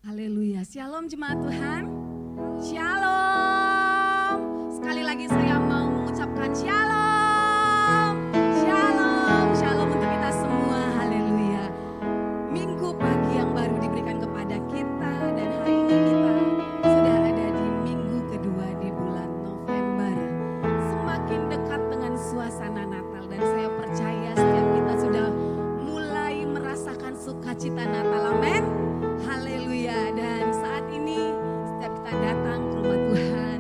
Haleluya. Shalom jemaat Tuhan. Shalom. Sekali lagi saya mau mengucapkan shalom. Shalom. Shalom untuk kita semua. Haleluya. Minggu pagi yang baru diberikan kepada kita. Dan hari ini kita sudah ada di minggu kedua di bulan November. Semakin dekat dengan suasana Natal. Dan saya percaya setiap kita sudah mulai merasakan sukacita Natal. Amin. Haleluya. Dan saat ini setiap kita datang ke rumah Tuhan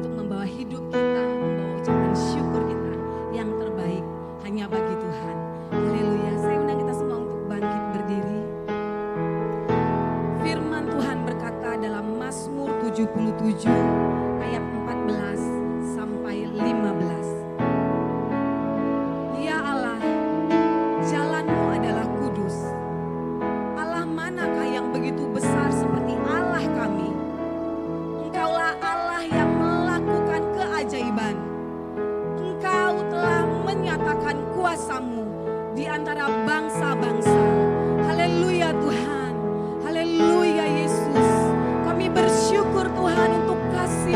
untuk membawa hidup kita, membawa ucapan syukur kita yang terbaik hanya bagi Tuhan. Haleluya. Saya undang kita semua untuk bangkit berdiri. Firman Tuhan berkata dalam Mazmur 77 ayat 14 sampai 15. Ya Allah, jalanmu adalah kudus. Allah manakah yang begitu besar seperti Allah kami? Engkaulah Allah yang melakukan keajaiban. Engkau telah menyatakan kuasa-Mu di antara bangsa-bangsa. Haleluya Tuhan. Haleluya Yesus. Kami bersyukur Tuhan untuk kasih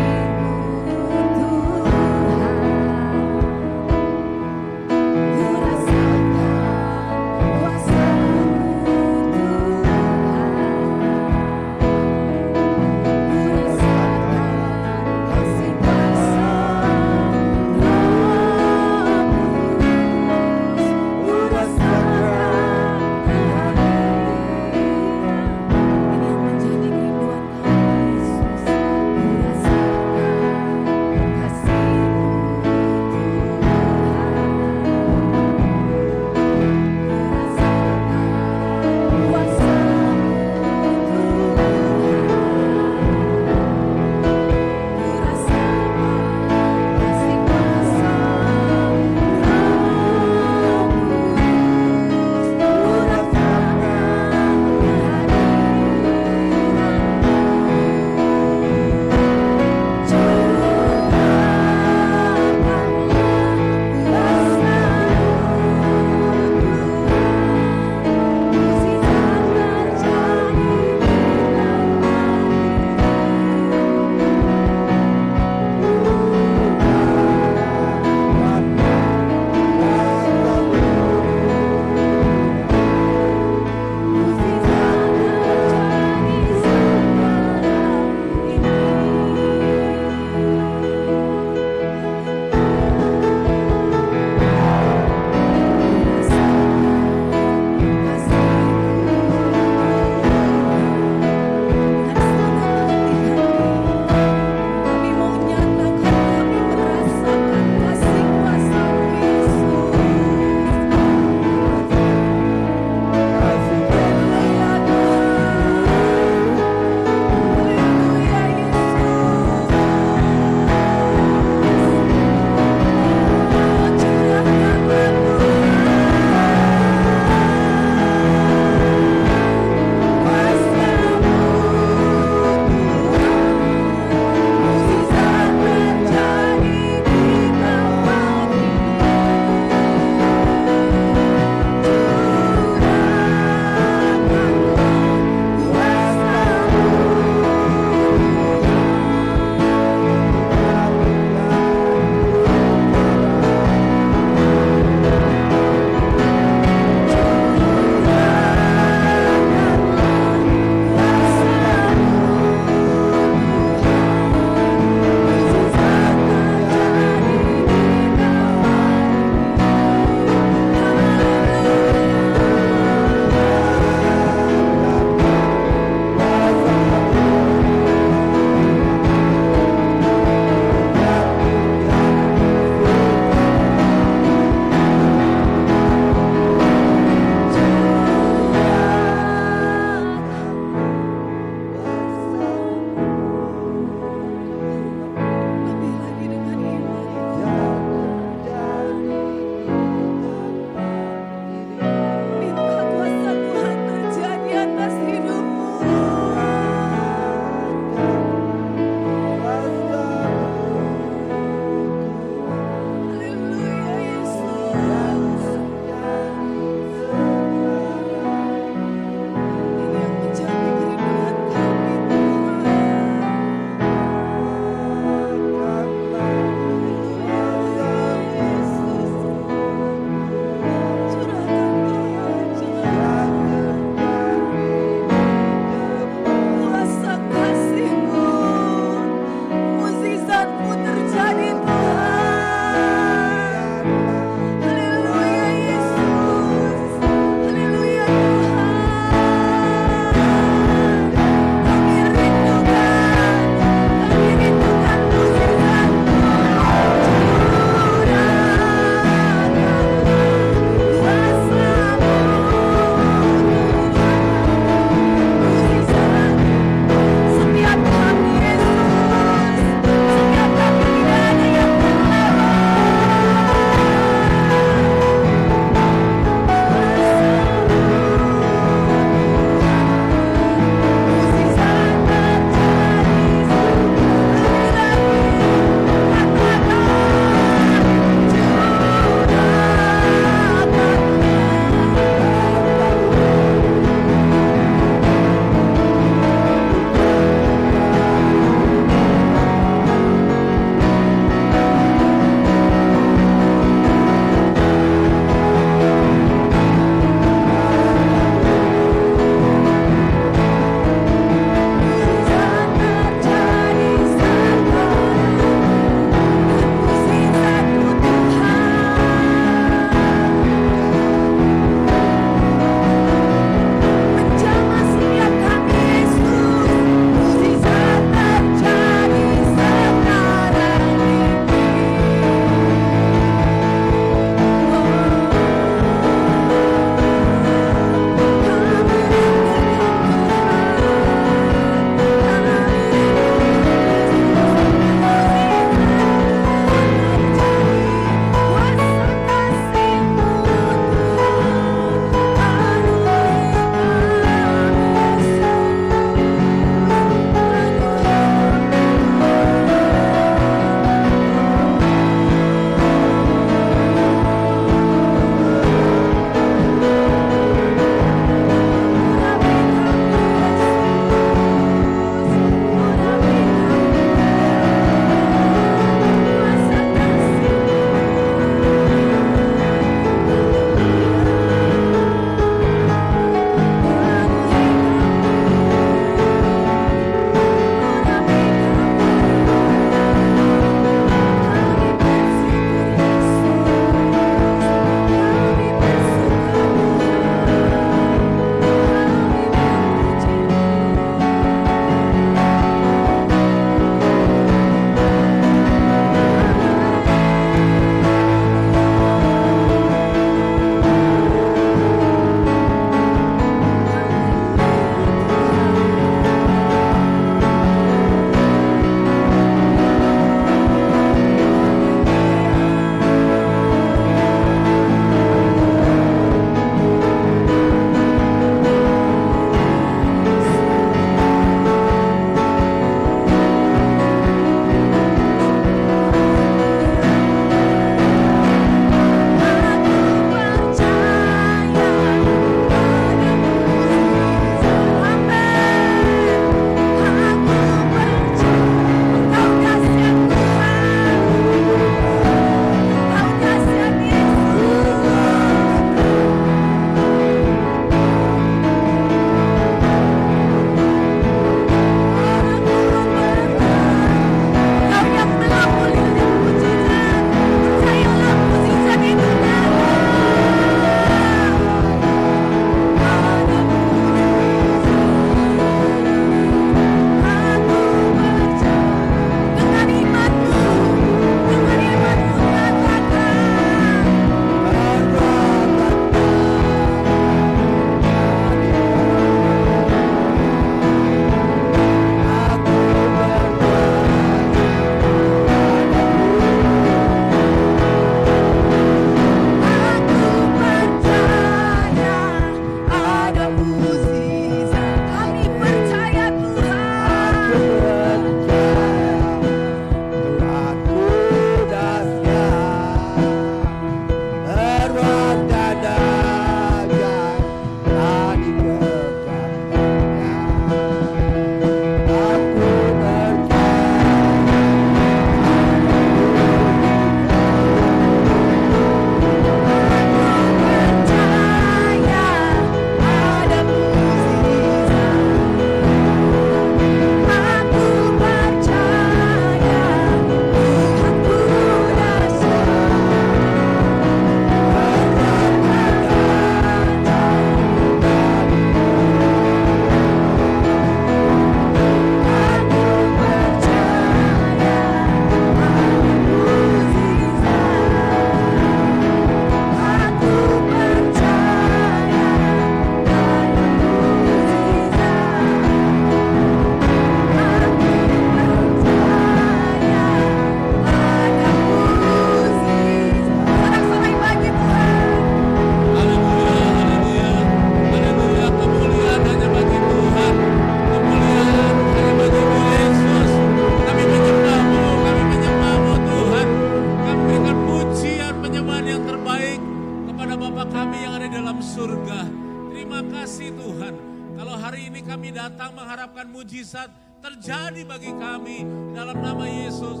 hari ini kami datang mengharapkan mujizat terjadi bagi kami dalam nama Yesus.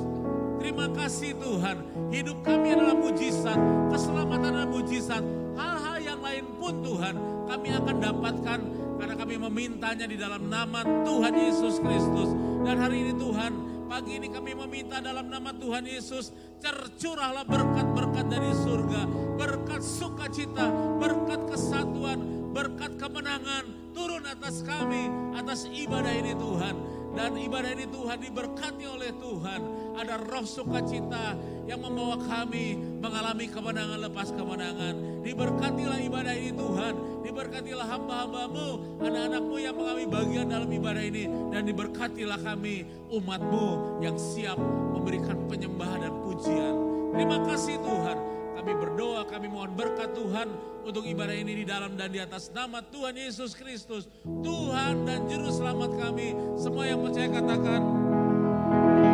Terima kasih Tuhan, hidup kami adalah mujizat, keselamatan adalah mujizat. Hal-hal yang lain pun Tuhan kami akan dapatkan karena kami memintanya di dalam nama Tuhan Yesus Kristus. Dan hari ini Tuhan, pagi ini kami meminta dalam nama Tuhan Yesus, tercurahlah berkat-berkat dari surga, berkat sukacita, berkat kesatuan, berkat kemenangan turun atas kami, atas ibadah ini Tuhan. Dan ibadah ini Tuhan diberkati oleh Tuhan. Ada roh sukacita yang membawa kami mengalami kemenangan lepas kemenangan. Diberkatilah ibadah ini Tuhan. Diberkatilah hamba-hambamu, anak-anakmu yang mengambil bagian dalam ibadah ini. Dan diberkatilah kami, umatmu yang siap memberikan penyembahan dan pujian. Terima kasih Tuhan. Kami berdoa, kami mohon berkat Tuhan untuk ibadah ini di dalam dan di atas nama Tuhan Yesus Kristus. Tuhan dan Juru Selamat kami. Semua yang percaya katakan.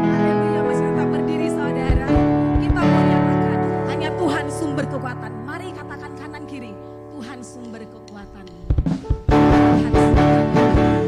Haleluya, masih tetap berdiri saudara. Kita mau nyatakan, hanya Tuhan sumber kekuatan. Mari katakan kanan kiri, Tuhan sumber kekuatan. Tuhan sumber kekuatan.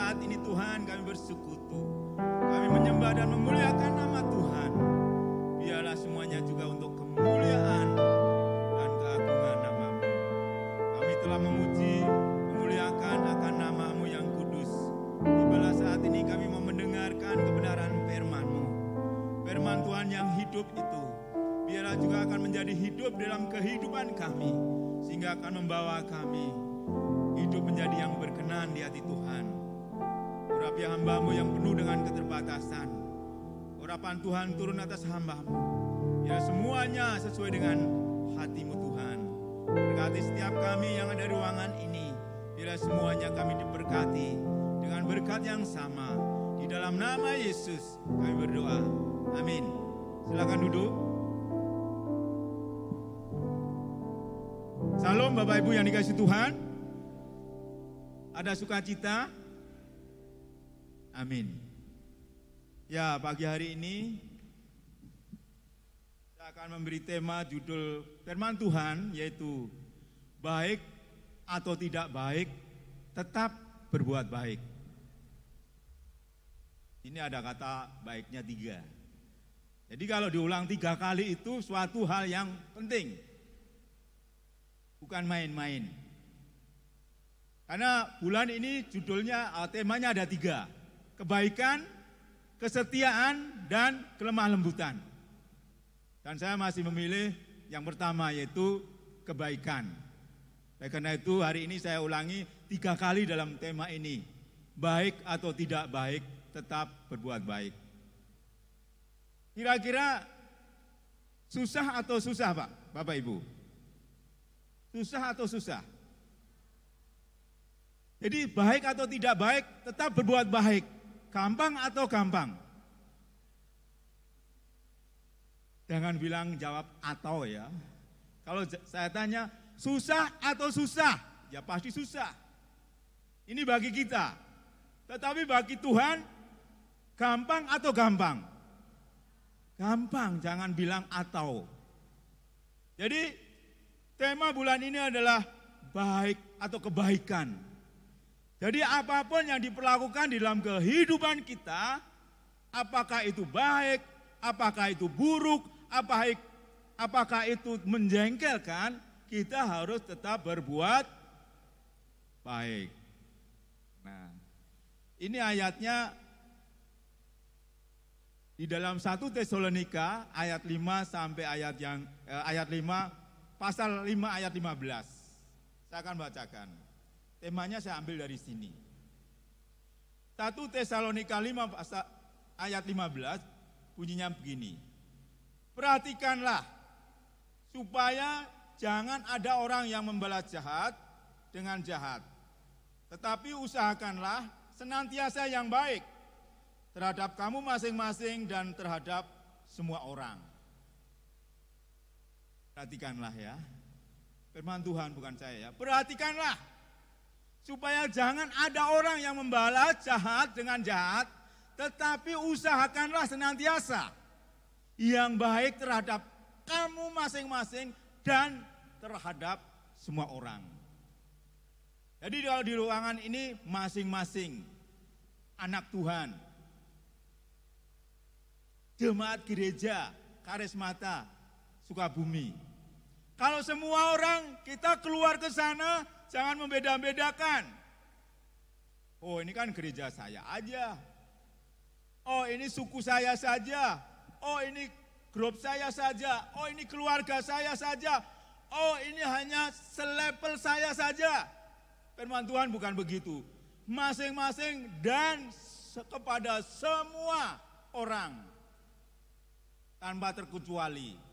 saat ini Tuhan kami bersekutu. Kami menyembah dan memuliakan nama Tuhan. Biarlah semuanya juga untuk kemuliaan dan keagungan nama-Mu. Kami telah memuji, memuliakan akan nama-Mu yang kudus. Tibalah saat ini kami mau mendengarkan kebenaran firman-Mu. Firman Tuhan yang hidup itu, biarlah juga akan menjadi hidup dalam kehidupan kami. Sehingga akan membawa kami hidup menjadi yang berkenan di hati Tuhan. Urapi hamba-Mu yang penuh dengan keterbatasan. Urapan Tuhan turun atas hamba-Mu. Ya semuanya sesuai dengan hati-Mu Tuhan. Berkati setiap kami yang ada di ruangan ini. Bila semuanya kami diberkati dengan berkat yang sama. Di dalam nama Yesus kami berdoa. Amin. Silakan duduk. Salam Bapak Ibu yang dikasihi Tuhan. Ada sukacita? Amin. Ya, pagi hari ini saya akan memberi tema judul firman Tuhan, yaitu baik atau tidak baik, tetap berbuat baik. Ini ada kata baiknya 3. Jadi kalau diulang 3 kali itu suatu hal yang penting. Bukan main-main. Karena bulan ini judulnya, temanya ada 3. Kebaikan, kesetiaan, dan kelemah lembutan. Dan saya masih memilih yang pertama, yaitu kebaikan. Oleh karena itu hari ini saya ulangi 3 kali dalam tema ini. Baik atau tidak baik, tetap berbuat baik. Kira-kira susah atau susah Pak, Bapak Ibu? Susah atau susah? Jadi baik atau tidak baik, tetap berbuat baik. Gampang atau gampang? Jangan bilang jawab atau ya. Kalau saya tanya, susah atau susah? Ya pasti susah. Ini bagi kita. Tetapi bagi Tuhan, gampang atau gampang? Gampang, jangan bilang atau. Jadi tema bulan ini adalah baik atau kebaikan. Jadi apapun yang diperlakukan di dalam kehidupan kita, apakah itu baik, apakah itu buruk, apakah itu menjengkelkan, kita harus tetap berbuat baik. Nah, ini ayatnya di dalam 1 Tesalonika ayat 5 sampai ayat 5, pasal 5 ayat 15. Saya akan bacakan. Temanya saya ambil dari sini. 1 Tesalonika 5 ayat 15 bunyinya begini. Perhatikanlah supaya jangan ada orang yang membalas jahat dengan jahat. Tetapi usahakanlah senantiasa yang baik terhadap kamu masing-masing dan terhadap semua orang. Perhatikanlah ya. Firman Tuhan bukan saya ya. Perhatikanlah supaya jangan ada orang yang membalas jahat dengan jahat, tetapi usahakanlah senantiasa yang baik terhadap kamu masing-masing dan terhadap semua orang. Jadi kalau di ruangan ini masing-masing anak Tuhan, jemaat gereja Karismata Sukabumi. Kalau semua orang kita keluar ke sana, jangan membeda-bedakan. Oh ini kan gereja saya aja. Oh ini suku saya saja. Oh ini grup saya saja. Oh ini keluarga saya saja. Oh ini hanya selevel saya saja. Firman Tuhan bukan begitu. Masing-masing dan kepada semua orang. Tanpa terkecuali.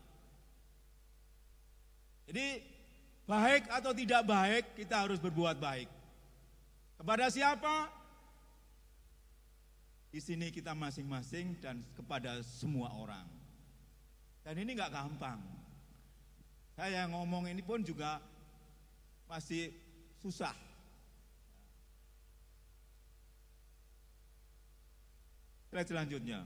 Jadi baik atau tidak baik, kita harus berbuat baik. Kepada siapa? Di sini kita masing-masing dan kepada semua orang. Dan ini enggak gampang. Saya ngomong ini pun juga masih susah. Slide selanjutnya.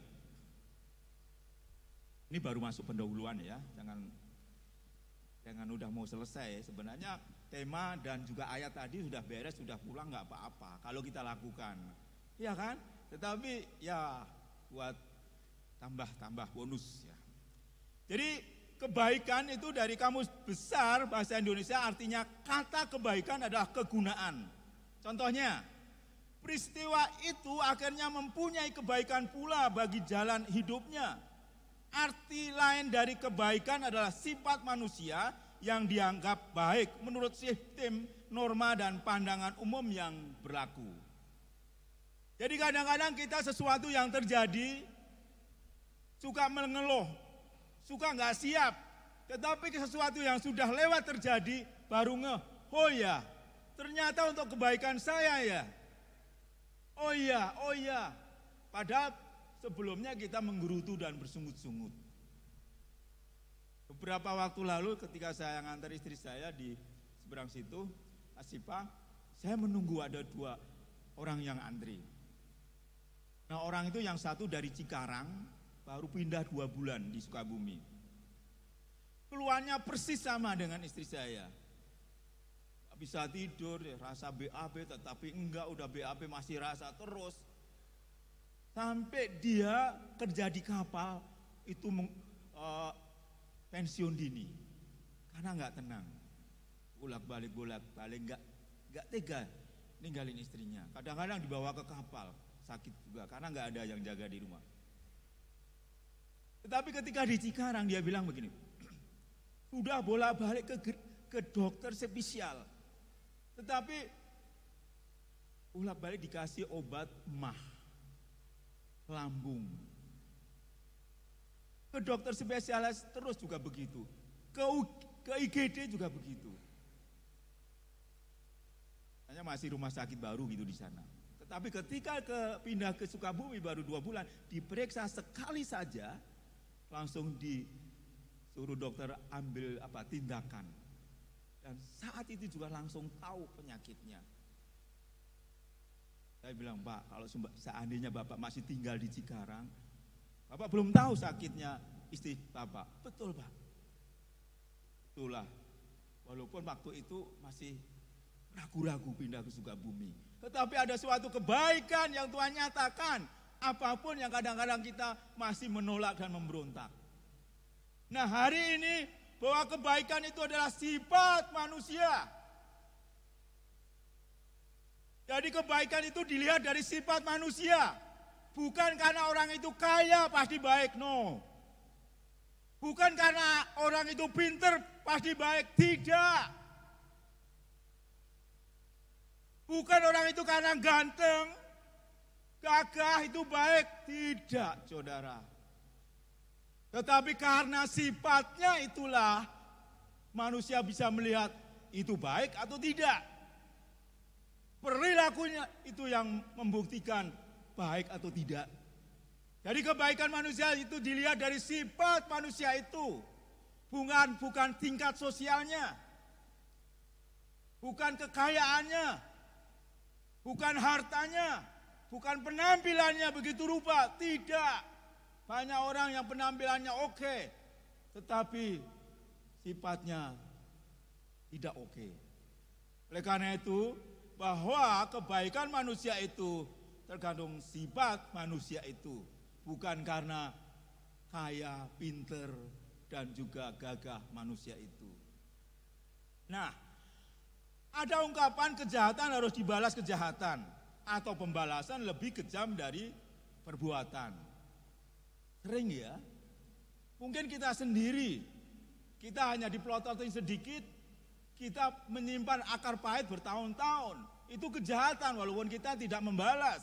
Ini baru masuk pendahuluan ya, jangan udah mau selesai. Sebenarnya tema dan juga ayat tadi sudah beres, sudah pulang nggak apa-apa kalau kita lakukan. Iya kan? Tetapi ya buat tambah bonus ya. Jadi kebaikan itu dari kamus besar bahasa Indonesia artinya kata kebaikan adalah kegunaan. Contohnya, peristiwa itu akhirnya mempunyai kebaikan pula bagi jalan hidupnya. Arti lain dari kebaikan adalah sifat manusia yang dianggap baik menurut sistem, norma, dan pandangan umum yang berlaku. Jadi kadang-kadang kita sesuatu yang terjadi suka mengeluh, suka nggak siap. Tetapi sesuatu yang sudah lewat terjadi baru oh ya, ternyata untuk kebaikan saya ya. Oh iya. Padahal sebelumnya kita menggerutu dan bersungut-sungut. Beberapa waktu lalu ketika saya ngantar istri saya di seberang situ, Asipa, saya menunggu ada 2 orang yang antri. Nah, orang itu yang satu dari Cikarang, baru pindah 2 bulan di Sukabumi. Keluhannya persis sama dengan istri saya. Gak bisa tidur, rasa BAB, tetapi enggak, udah BAB masih rasa terus. Sampai dia kerja di kapal, itu pensiun dini. Karena enggak tenang. Bolak-balik, enggak tega ninggalin istrinya. Kadang-kadang dibawa ke kapal, sakit juga, karena enggak ada yang jaga di rumah. Tetapi ketika di Cikarang dia bilang begini, sudah bolak-balik ke dokter spesial, tetapi bolak-balik dikasih obat mah, lambung. Ke dokter spesialis terus juga begitu, ke IGD juga begitu. Hanya masih rumah sakit baru gitu di sana. Tetapi ketika pindah ke Sukabumi baru 2 bulan, diperiksa sekali saja, langsung disuruh dokter ambil tindakan. Dan saat itu juga langsung tahu penyakitnya. Saya bilang, Pak, kalau seandainya Bapak masih tinggal di Cikarang, Bapak belum tahu sakitnya istri Bapak. Betul, Pak. Itulah. Walaupun waktu itu masih ragu-ragu pindah ke Sukabumi. Tetapi ada suatu kebaikan yang Tuhan nyatakan. Apapun yang kadang-kadang kita masih menolak dan memberontak. Nah, hari ini bahwa kebaikan itu adalah sifat manusia. Jadi kebaikan itu dilihat dari sifat manusia. Bukan karena orang itu kaya pasti baik, no. Bukan karena orang itu pinter pasti baik, tidak. Bukan orang itu karena ganteng, gagah itu baik, tidak, saudara. Tetapi karena sifatnya itulah manusia bisa melihat itu baik atau tidak. Perilakunya itu yang membuktikan baik atau tidak. Jadi kebaikan manusia itu dilihat dari sifat manusia itu. Bukan tingkat sosialnya. Bukan kekayaannya. Bukan hartanya. Bukan penampilannya begitu rupa, tidak. Banyak orang yang penampilannya oke, tetapi sifatnya tidak oke. Oleh karena itu, bahwa kebaikan manusia itu tergantung sifat manusia itu. Bukan karena kaya, pinter, dan juga gagah manusia itu. Nah, ada ungkapan kejahatan harus dibalas kejahatan. Atau pembalasan lebih kejam dari perbuatan. Sering ya, mungkin kita sendiri, kita hanya dipelototin sedikit, kita menyimpan akar pahit bertahun-tahun. Itu kejahatan walaupun kita tidak membalas.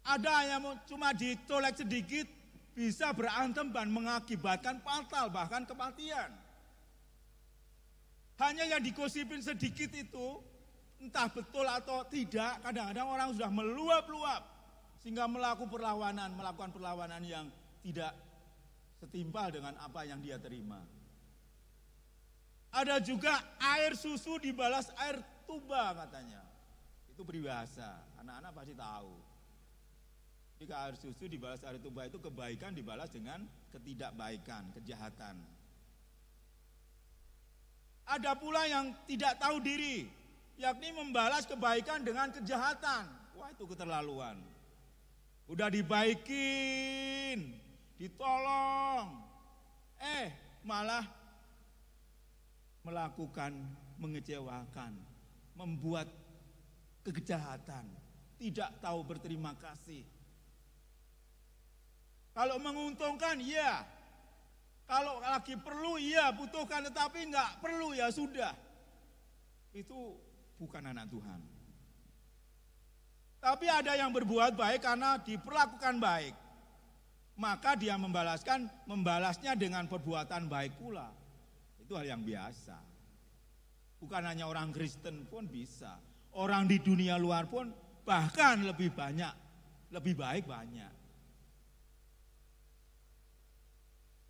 Ada yang cuma dicolek sedikit, bisa berantem dan mengakibatkan fatal, bahkan kematian. Hanya yang digosipin sedikit itu, entah betul atau tidak, kadang-kadang orang sudah meluap-luap sehingga melakukan perlawanan yang tidak setimpal dengan apa yang dia terima. Ada juga air susu dibalas air tuba katanya. Itu peribahasa, anak-anak pasti tahu. Jika air susu dibalas air tuba itu kebaikan dibalas dengan ketidakbaikan, kejahatan. Ada pula yang tidak tahu diri, yakni membalas kebaikan dengan kejahatan. Wah, itu keterlaluan. Udah dibaikin, ditolong, malah melakukan mengecewakan, membuat kejahatan, tidak tahu berterima kasih. Kalau menguntungkan, ya. Kalau lagi perlu, ya butuhkan, tetapi enggak perlu, ya sudah. Itu bukan anak Tuhan. Tapi ada yang berbuat baik karena diperlakukan baik. Maka dia membalasnya dengan perbuatan baik pula. Itu hal yang biasa. Bukan hanya orang Kristen pun bisa. Orang di dunia luar pun bahkan lebih banyak, lebih baik banyak.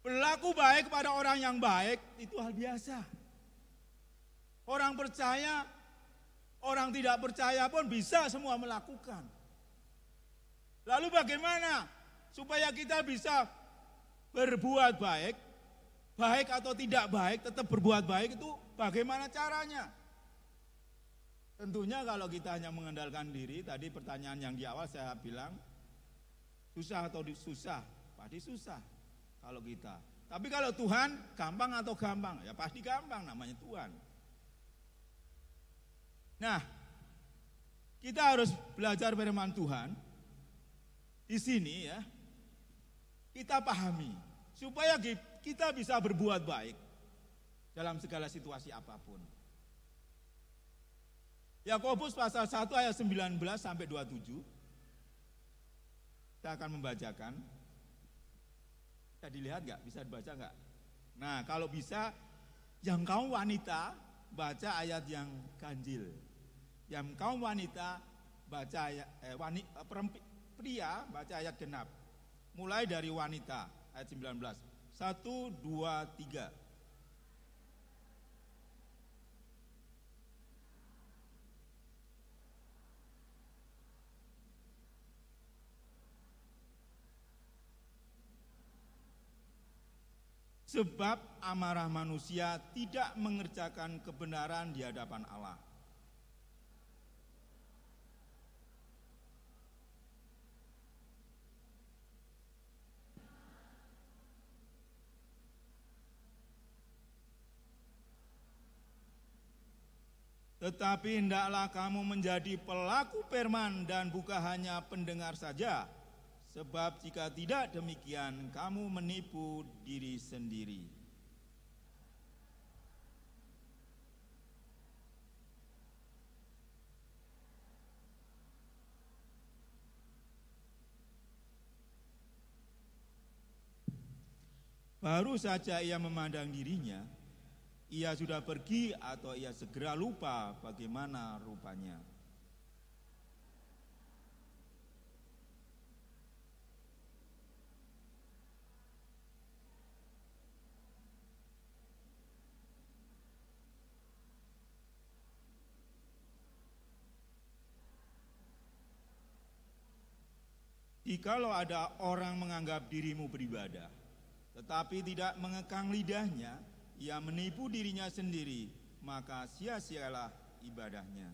Berlaku baik kepada orang yang baik itu hal biasa. Orang percaya, orang tidak percaya pun bisa semua melakukan. Lalu bagaimana supaya kita bisa berbuat baik, baik atau tidak baik, tetap berbuat baik itu bagaimana caranya? Tentunya kalau kita hanya mengandalkan diri, tadi pertanyaan yang di awal saya bilang, susah atau susah? Pasti susah kalau kita. Tapi kalau Tuhan, gampang atau gampang? Ya pasti gampang, namanya Tuhan. Nah, kita harus belajar firman Tuhan. Di sini ya, kita pahami supaya kita bisa berbuat baik dalam segala situasi apapun. Yakobus pasal 1 ayat 19 sampai 27. Saya akan membacakan. Bisa dilihat enggak? Bisa dibaca enggak? Nah, kalau bisa yang kaum wanita baca ayat yang ganjil. Yang kaum wanita baca ayat pria baca ayat genap. Mulai dari wanita ayat 19. 1, 2, 3. Sebab amarah manusia tidak mengerjakan kebenaran di hadapan Allah. Tetapi hendaklah kamu menjadi pelaku firman dan bukan hanya pendengar saja. Sebab jika tidak demikian, kamu menipu diri sendiri. Baru saja ia memandang dirinya, ia sudah pergi atau ia segera lupa bagaimana rupanya. Jikalau ada orang menganggap dirimu beribadah, tetapi tidak mengekang lidahnya, ia menipu dirinya sendiri, maka sia-sialah ibadahnya.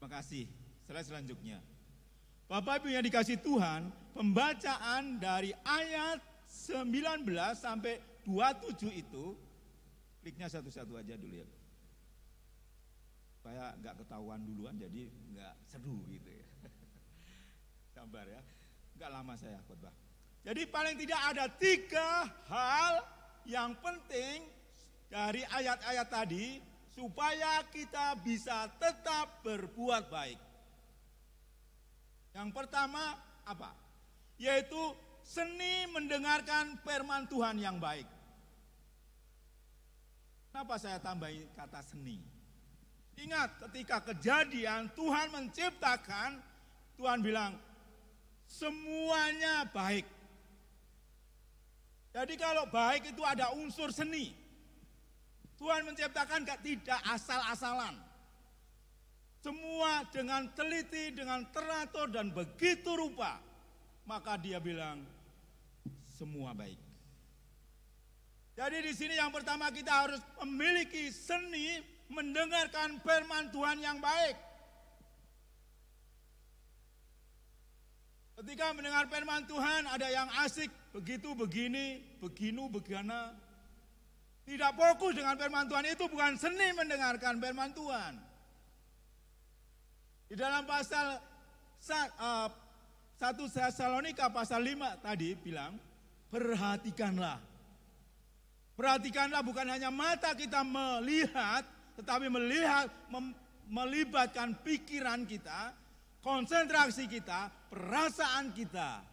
Terima kasih. Slide selanjutnya. Bapak Ibu yang dikasih Tuhan, pembacaan dari ayat 19 sampai 27 itu, kliknya satu-satu aja dulu ya. Supaya nggak ketahuan duluan, jadi nggak seru gitu ya. Sabar ya, nggak lama saya khotbah. Jadi paling tidak ada 3 hal yang penting dari ayat-ayat tadi, supaya kita bisa tetap berbuat baik. Yang pertama apa? Yaitu seni mendengarkan firman Tuhan yang baik. Kenapa saya tambahin kata seni? Ingat ketika kejadian Tuhan menciptakan, Tuhan bilang semuanya baik. Jadi kalau baik itu ada unsur seni. Tuhan menciptakan tidak asal-asalan. semua dengan teliti, dengan teratur dan begitu rupa, maka dia bilang semua baik. Jadi di sini yang pertama kita harus memiliki seni mendengarkan firman Tuhan yang baik. Ketika mendengar firman Tuhan ada yang asik, begitu, begini, beginu, begana. Tidak fokus dengan firman Tuhan, itu bukan seni mendengarkan firman Tuhan. Di dalam pasal 1 Tesalonika pasal 5 tadi bilang, perhatikanlah. Perhatikanlah bukan hanya mata kita melihat, tetapi melibatkan pikiran kita, konsentrasi kita, perasaan kita.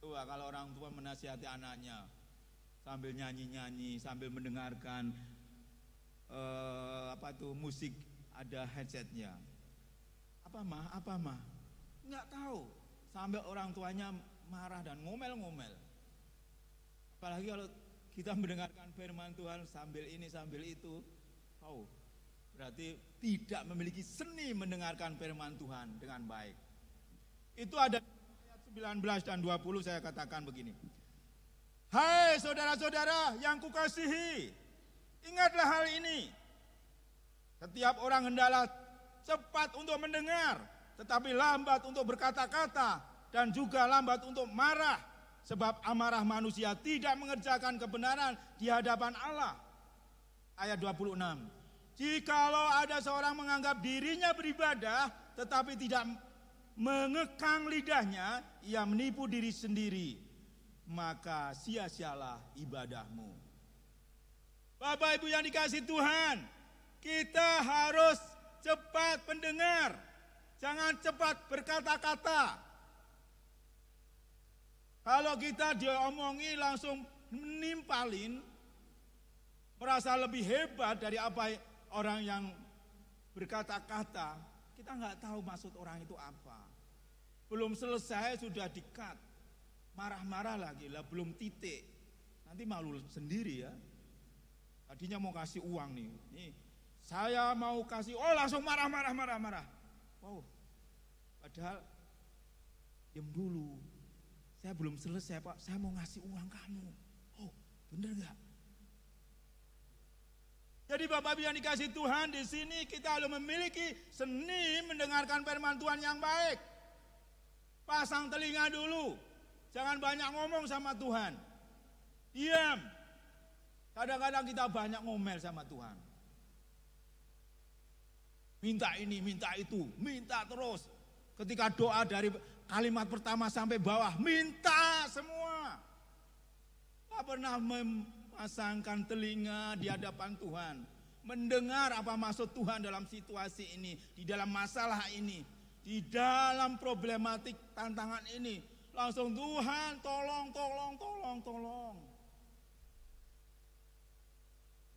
Wah, kalau orang tua menasihati anaknya sambil nyanyi-nyanyi, sambil mendengarkan musik, ada headsetnya. Apa mah? Enggak tahu. Sampai orang tuanya marah dan ngomel-ngomel. Apalagi kalau kita mendengarkan firman Tuhan sambil ini sambil itu, berarti tidak memiliki seni mendengarkan firman Tuhan dengan baik. Itu ada ayat 19 dan 20 saya katakan begini. Hai saudara-saudara yang kukasihi, ingatlah hal ini. Setiap orang hendaklah cepat untuk mendengar, tetapi lambat untuk berkata-kata, dan juga lambat untuk marah, sebab amarah manusia tidak mengerjakan kebenaran di hadapan Allah. Ayat 26. Jikalau ada seorang menganggap dirinya beribadah, tetapi tidak mengekang lidahnya, ia menipu diri sendiri, maka sia-sialah ibadahmu. Bapak Ibu yang dikasihi Tuhan, kita harus cepat mendengar, jangan cepat berkata-kata. Kalau kita diomongi langsung menimpalin, merasa lebih hebat dari apa orang yang berkata-kata, kita nggak tahu maksud orang itu apa. Belum selesai sudah di-cut, marah-marah lagi lah, belum titik. Nanti malu sendiri ya. Tadinya mau kasih uang nih, saya mau kasih, langsung marah. Wow, padahal diam dulu. Saya belum selesai Pak, saya mau ngasih uang kamu. Bener gak? Jadi Bapak Ibu yang dikasih Tuhan, di sini kita harus memiliki seni mendengarkan firman Tuhan yang baik. Pasang telinga dulu, jangan banyak ngomong sama Tuhan. Diam. Kadang-kadang kita banyak ngomel sama Tuhan. Minta ini, minta itu, minta terus. Ketika doa dari kalimat pertama sampai bawah, minta semua. Tak pernah memasangkan telinga di hadapan Tuhan. Mendengar apa maksud Tuhan dalam situasi ini, di dalam masalah ini, di dalam problematik tantangan ini. Langsung Tuhan tolong.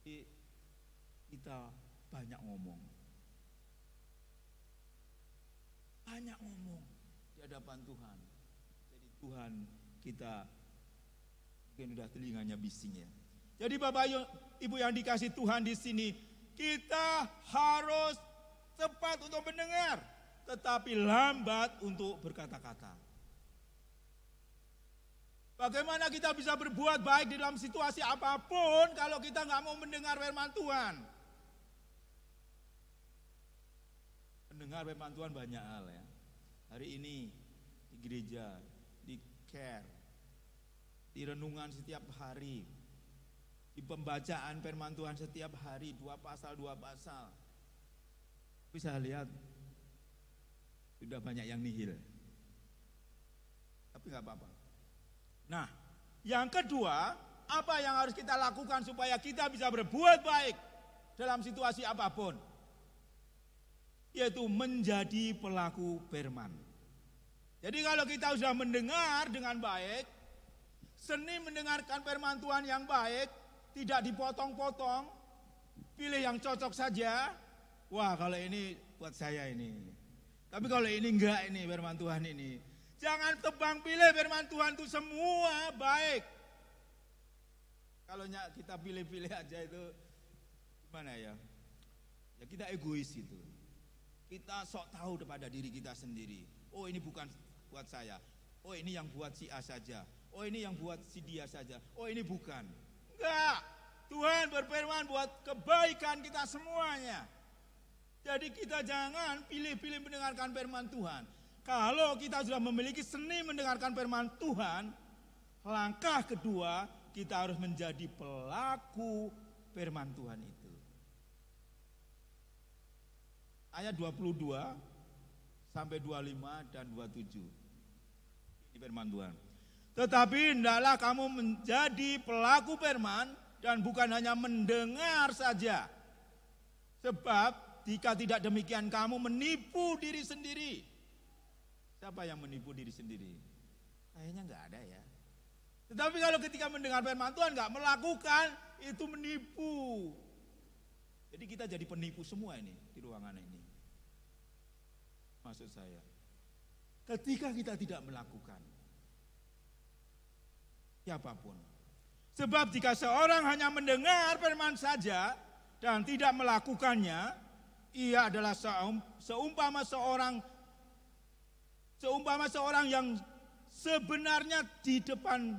Jadi, kita banyak ngomong. Banyak ngomong di hadapan Tuhan. Jadi Tuhan kita mungkin udah telinganya bising ya. Jadi Bapak Ibu yang dikasih Tuhan di sini, kita harus cepat untuk mendengar, tetapi lambat untuk berkata-kata. Bagaimana kita bisa berbuat baik di dalam situasi apapun kalau kita nggak mau mendengar firman Tuhan? Mendengar firman Tuhan banyak hal ya. Hari ini di gereja, di care, di renungan setiap hari, di pembacaan firman Tuhan setiap hari, 2 pasal. Tapi saya lihat sudah banyak yang nihil. Tapi nggak apa-apa. Nah, yang kedua, apa yang harus kita lakukan supaya kita bisa berbuat baik dalam situasi apapun? Yaitu menjadi pelaku firman. Jadi kalau kita sudah mendengar dengan baik, seni mendengarkan firman Tuhan yang baik, tidak dipotong-potong, pilih yang cocok saja. Wah, kalau ini buat saya ini. Tapi kalau ini enggak, ini firman Tuhan ini. Jangan tebang pilih firman Tuhan itu semua baik. Kalau kita pilih-pilih aja itu gimana ya? Ya kita egois itu. Kita sok tahu kepada diri kita sendiri. Oh ini bukan buat saya. Oh ini yang buat si A saja. Oh ini yang buat si dia saja. Oh ini bukan. Enggak. Tuhan berfirman buat kebaikan kita semuanya. Jadi kita jangan pilih-pilih mendengarkan firman Tuhan. Kalau kita sudah memiliki seni mendengarkan firman Tuhan, langkah kedua kita harus menjadi pelaku firman Tuhan itu. Ayat 22 sampai 25 dan 27. Ini firman Tuhan. Tetapi hendaklah kamu menjadi pelaku firman dan bukan hanya mendengar saja. Sebab jika tidak demikian kamu menipu diri sendiri. Siapa yang menipu diri sendiri? Kayaknya enggak ada ya. Tetapi kalau ketika mendengar firman Tuhan enggak melakukan, itu menipu. Jadi kita jadi penipu semua ini di ruangan ini. Maksud saya, ketika kita tidak melakukan, siapapun. Sebab jika seorang hanya mendengar firman saja dan tidak melakukannya, ia adalah seumpama seorang yang sebenarnya di depan.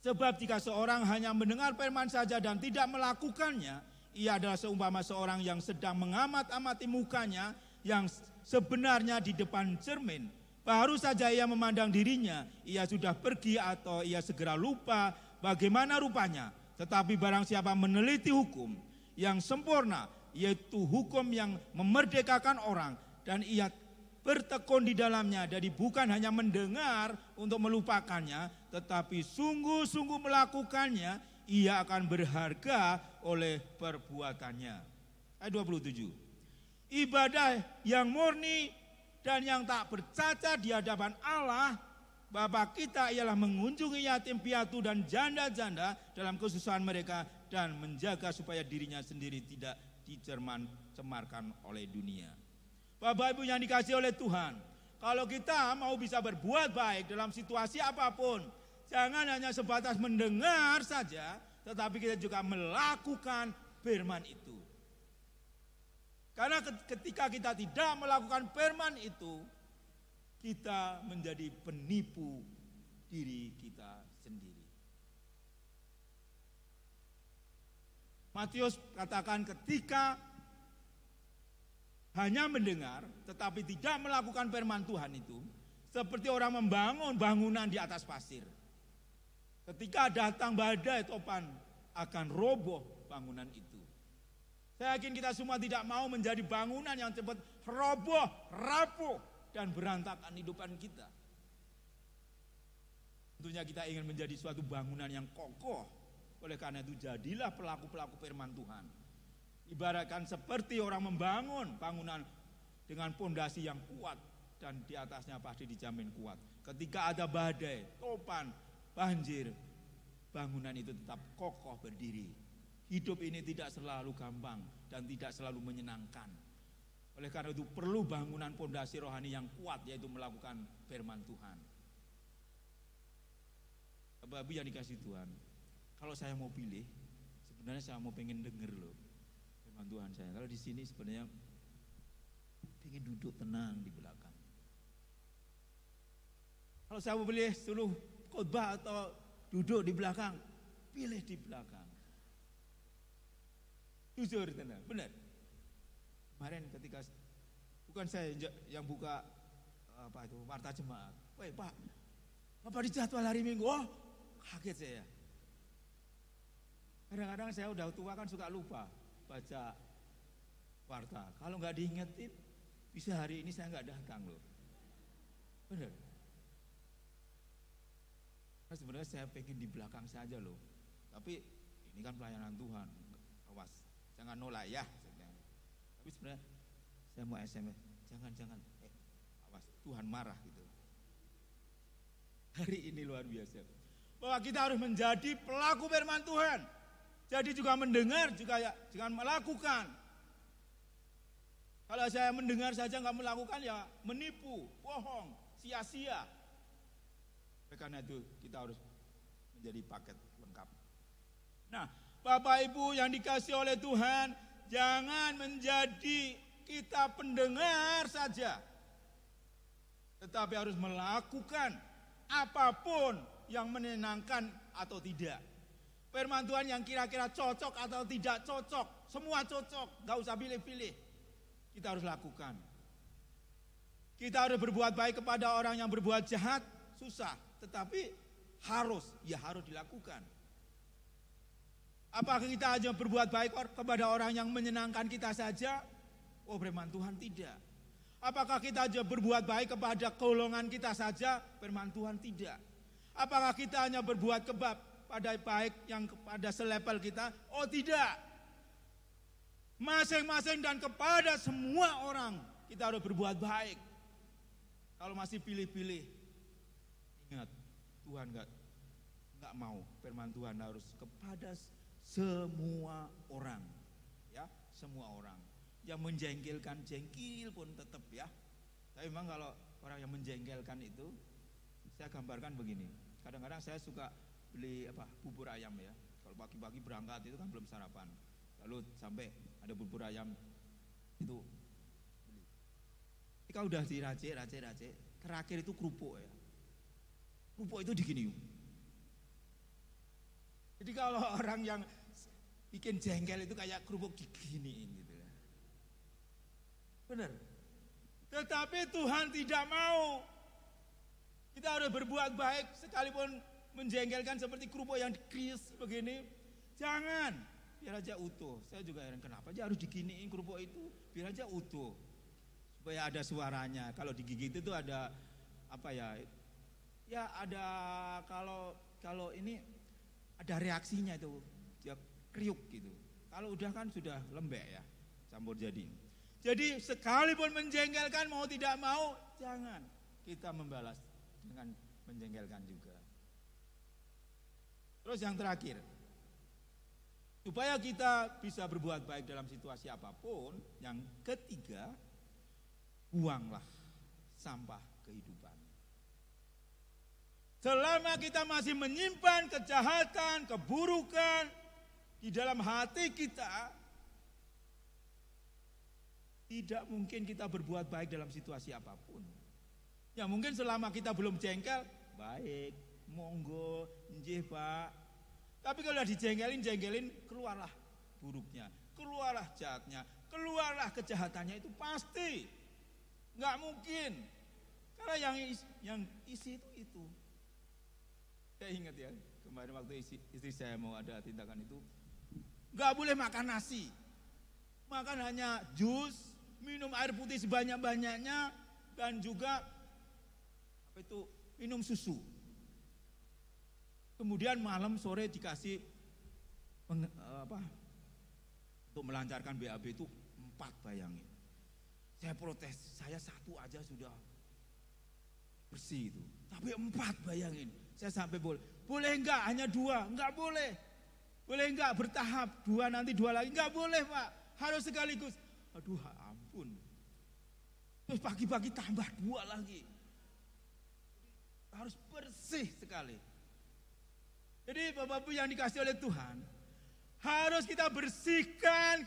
Sebab jika seorang hanya mendengar firman saja dan tidak melakukannya, ia adalah seumpama seorang yang sedang mengamat-amati mukanya yang sebenarnya di depan cermin. Baru saja ia memandang dirinya, ia sudah pergi atau ia segera lupa bagaimana rupanya. Tetapi barang siapa meneliti hukum yang sempurna, yaitu hukum yang memerdekakan orang, dan ia bertekun di dalamnya, jadi bukan hanya mendengar untuk melupakannya, tetapi sungguh-sungguh melakukannya, ia akan berharga oleh perbuatannya. Ayat 27. Ibadah yang murni dan yang tak bercacat di hadapan Allah Bapa kita ialah mengunjungi yatim piatu dan janda-janda dalam kesusahan mereka dan menjaga supaya dirinya sendiri tidak dicemarkan oleh dunia. Bapak Ibu yang dikasihi oleh Tuhan, kalau kita mau bisa berbuat baik dalam situasi apapun, jangan hanya sebatas mendengar saja, tetapi kita juga melakukan firman itu. Karena ketika kita tidak melakukan firman itu, kita menjadi penipu diri kita sendiri. Matius katakan ketika hanya mendengar tetapi tidak melakukan firman Tuhan itu seperti orang membangun bangunan di atas pasir. Ketika datang badai topan akan roboh bangunan itu. Saya yakin kita semua tidak mau menjadi bangunan yang cepat roboh, rapuh, dan berantakan hidupan kita. Tentunya kita ingin menjadi suatu bangunan yang kokoh. Oleh karena itu jadilah pelaku-pelaku firman Tuhan. Ibaratkan seperti orang membangun bangunan dengan pondasi yang kuat dan di atasnya pasti dijamin kuat. Ketika ada badai, topan, banjir, bangunan itu tetap kokoh berdiri. Hidup ini tidak selalu gampang dan tidak selalu menyenangkan. Oleh karena itu perlu bangunan pondasi rohani yang kuat, yaitu melakukan firman Tuhan. Bapak-ibu yang dikasih Tuhan, kalau saya mau pilih, sebenarnya saya mau pengen denger loh firman Tuhan saya. Kalau di sini sebenarnya pengen duduk tenang di belakang. Kalau saya mau pilih suruh khotbah atau duduk di belakang, pilih di belakang. Jujur tenang, benar. Kemarin ketika bukan saya yang buka warta jemaat. Woi Pak, Bapak dijadwal hari Minggu. Oh, kaget saya. Kadang-kadang saya udah tua kan suka lupa baca warta. Kalau nggak diingetin, bisa hari ini saya nggak datang loh. Benar. Nah, sebenarnya saya pengen di belakang saja loh. Tapi ini kan pelayanan Tuhan. Awas, jangan nolak ya. Tapi sebenarnya saya mau SMS, jangan, awas, Tuhan marah gitu. Hari ini luar biasa. Bahwa kita harus menjadi pelaku firman Tuhan. Jadi juga mendengar, juga ya, jangan melakukan. Kalau saya mendengar saja nggak melakukan ya menipu, bohong, sia-sia. Karena itu kita harus menjadi paket lengkap. Nah, Bapak Ibu yang dikasihi oleh Tuhan, jangan menjadi kita pendengar saja, tetapi harus melakukan apapun yang menyenangkan atau tidak. Firman Tuhan yang kira-kira cocok atau tidak cocok, semua cocok, gak usah pilih-pilih. Kita harus lakukan. Kita harus berbuat baik kepada orang yang berbuat jahat, susah, tetapi harus dilakukan. Apakah kita hanya berbuat baik kepada orang yang menyenangkan kita saja? Oh, firman Tuhan tidak. Apakah kita hanya berbuat baik kepada golongan kita saja? Firman Tuhan tidak. Apakah kita hanya berbuat pada baik yang kepada selevel kita? Oh, tidak. Masing-masing dan kepada semua orang kita harus berbuat baik. Kalau masih pilih-pilih, ingat, Tuhan enggak mau. Firman Tuhan harus kepada semua orang, ya, semua orang. Yang menjengkelkan jengkil pun tetap, ya. Tapi memang kalau orang yang menjengkelkan itu, saya gambarkan begini. Kadang-kadang saya suka beli bubur ayam, ya. Kalau pagi-pagi berangkat itu kan belum sarapan, lalu sampai ada bubur ayam itu beli. Ketika udah diracik, terakhir itu kerupuk, ya. Kerupuk itu digini. Jadi kalau orang yang bikin jengkel itu kayak kerupuk diginiin gitu, ya. Benar. Tetapi Tuhan tidak mau. Kita harus berbuat baik sekalipun menjengkelkan seperti kerupuk yang dikris begini. Jangan, biar aja utuh. Saya juga heran kenapa aja harus diginiin kerupuk itu, biar aja utuh. Supaya ada suaranya. Kalau digigit itu ada apa ya? Ya ada kalau ini ada reaksinya itu, dia kriuk gitu. Kalau udah kan sudah lembek, ya, campur jadi. Jadi sekalipun menjengkelkan mau tidak mau, jangan kita membalas dengan menjengkelkan juga. Terus yang terakhir, supaya kita bisa berbuat baik dalam situasi apapun, yang ketiga, buanglah sampah kehidupan. Selama kita masih menyimpan kejahatan, keburukan di dalam hati kita, tidak mungkin kita berbuat baik dalam situasi apapun. Ya mungkin selama kita belum jengkel, baik, monggo, nggih Pak. Tapi kalau dijengkelin, keluarlah buruknya, keluarlah jahatnya, keluarlah kejahatannya, itu pasti. Nggak mungkin. Karena yang isi itu. Saya ingat, ya, kemarin waktu istri saya mau ada tindakan itu, nggak boleh makan nasi, makan hanya jus, minum air putih sebanyak-banyaknya, dan juga minum susu. Kemudian malam sore dikasih untuk melancarkan BAB itu 4, bayangin. Saya protes, saya 1 aja sudah bersih itu, tapi 4, bayangin. Saya sampai boleh enggak hanya 2, enggak boleh. Boleh enggak bertahap, 2 nanti 2 lagi, enggak boleh Pak, harus sekaligus. Aduh ampun. Terus pagi-pagi tambah 2 lagi. Harus bersih sekali. Jadi Bapak Ibu yang dikasih oleh Tuhan, harus kita bersihkan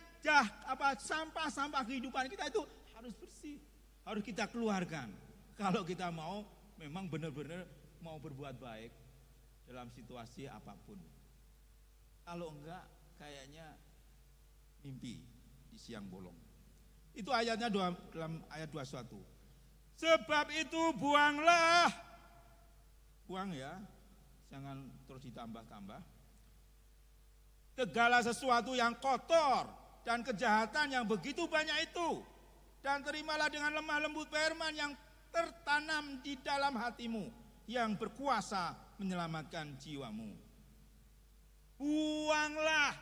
sampah-sampah kehidupan kita itu harus bersih. Harus kita keluarkan. Kalau kita mau memang benar-benar mau berbuat baik dalam situasi apapun. Kalau enggak, kayaknya mimpi di siang bolong. Itu ayatnya dalam ayat 21. Sebab itu buanglah. Buang, ya, jangan terus ditambah-tambah. Segala sesuatu yang kotor dan kejahatan yang begitu banyak itu. Dan terimalah dengan lemah lembut firman yang tertanam di dalam hatimu, yang berkuasa menyelamatkan jiwamu. Buanglah,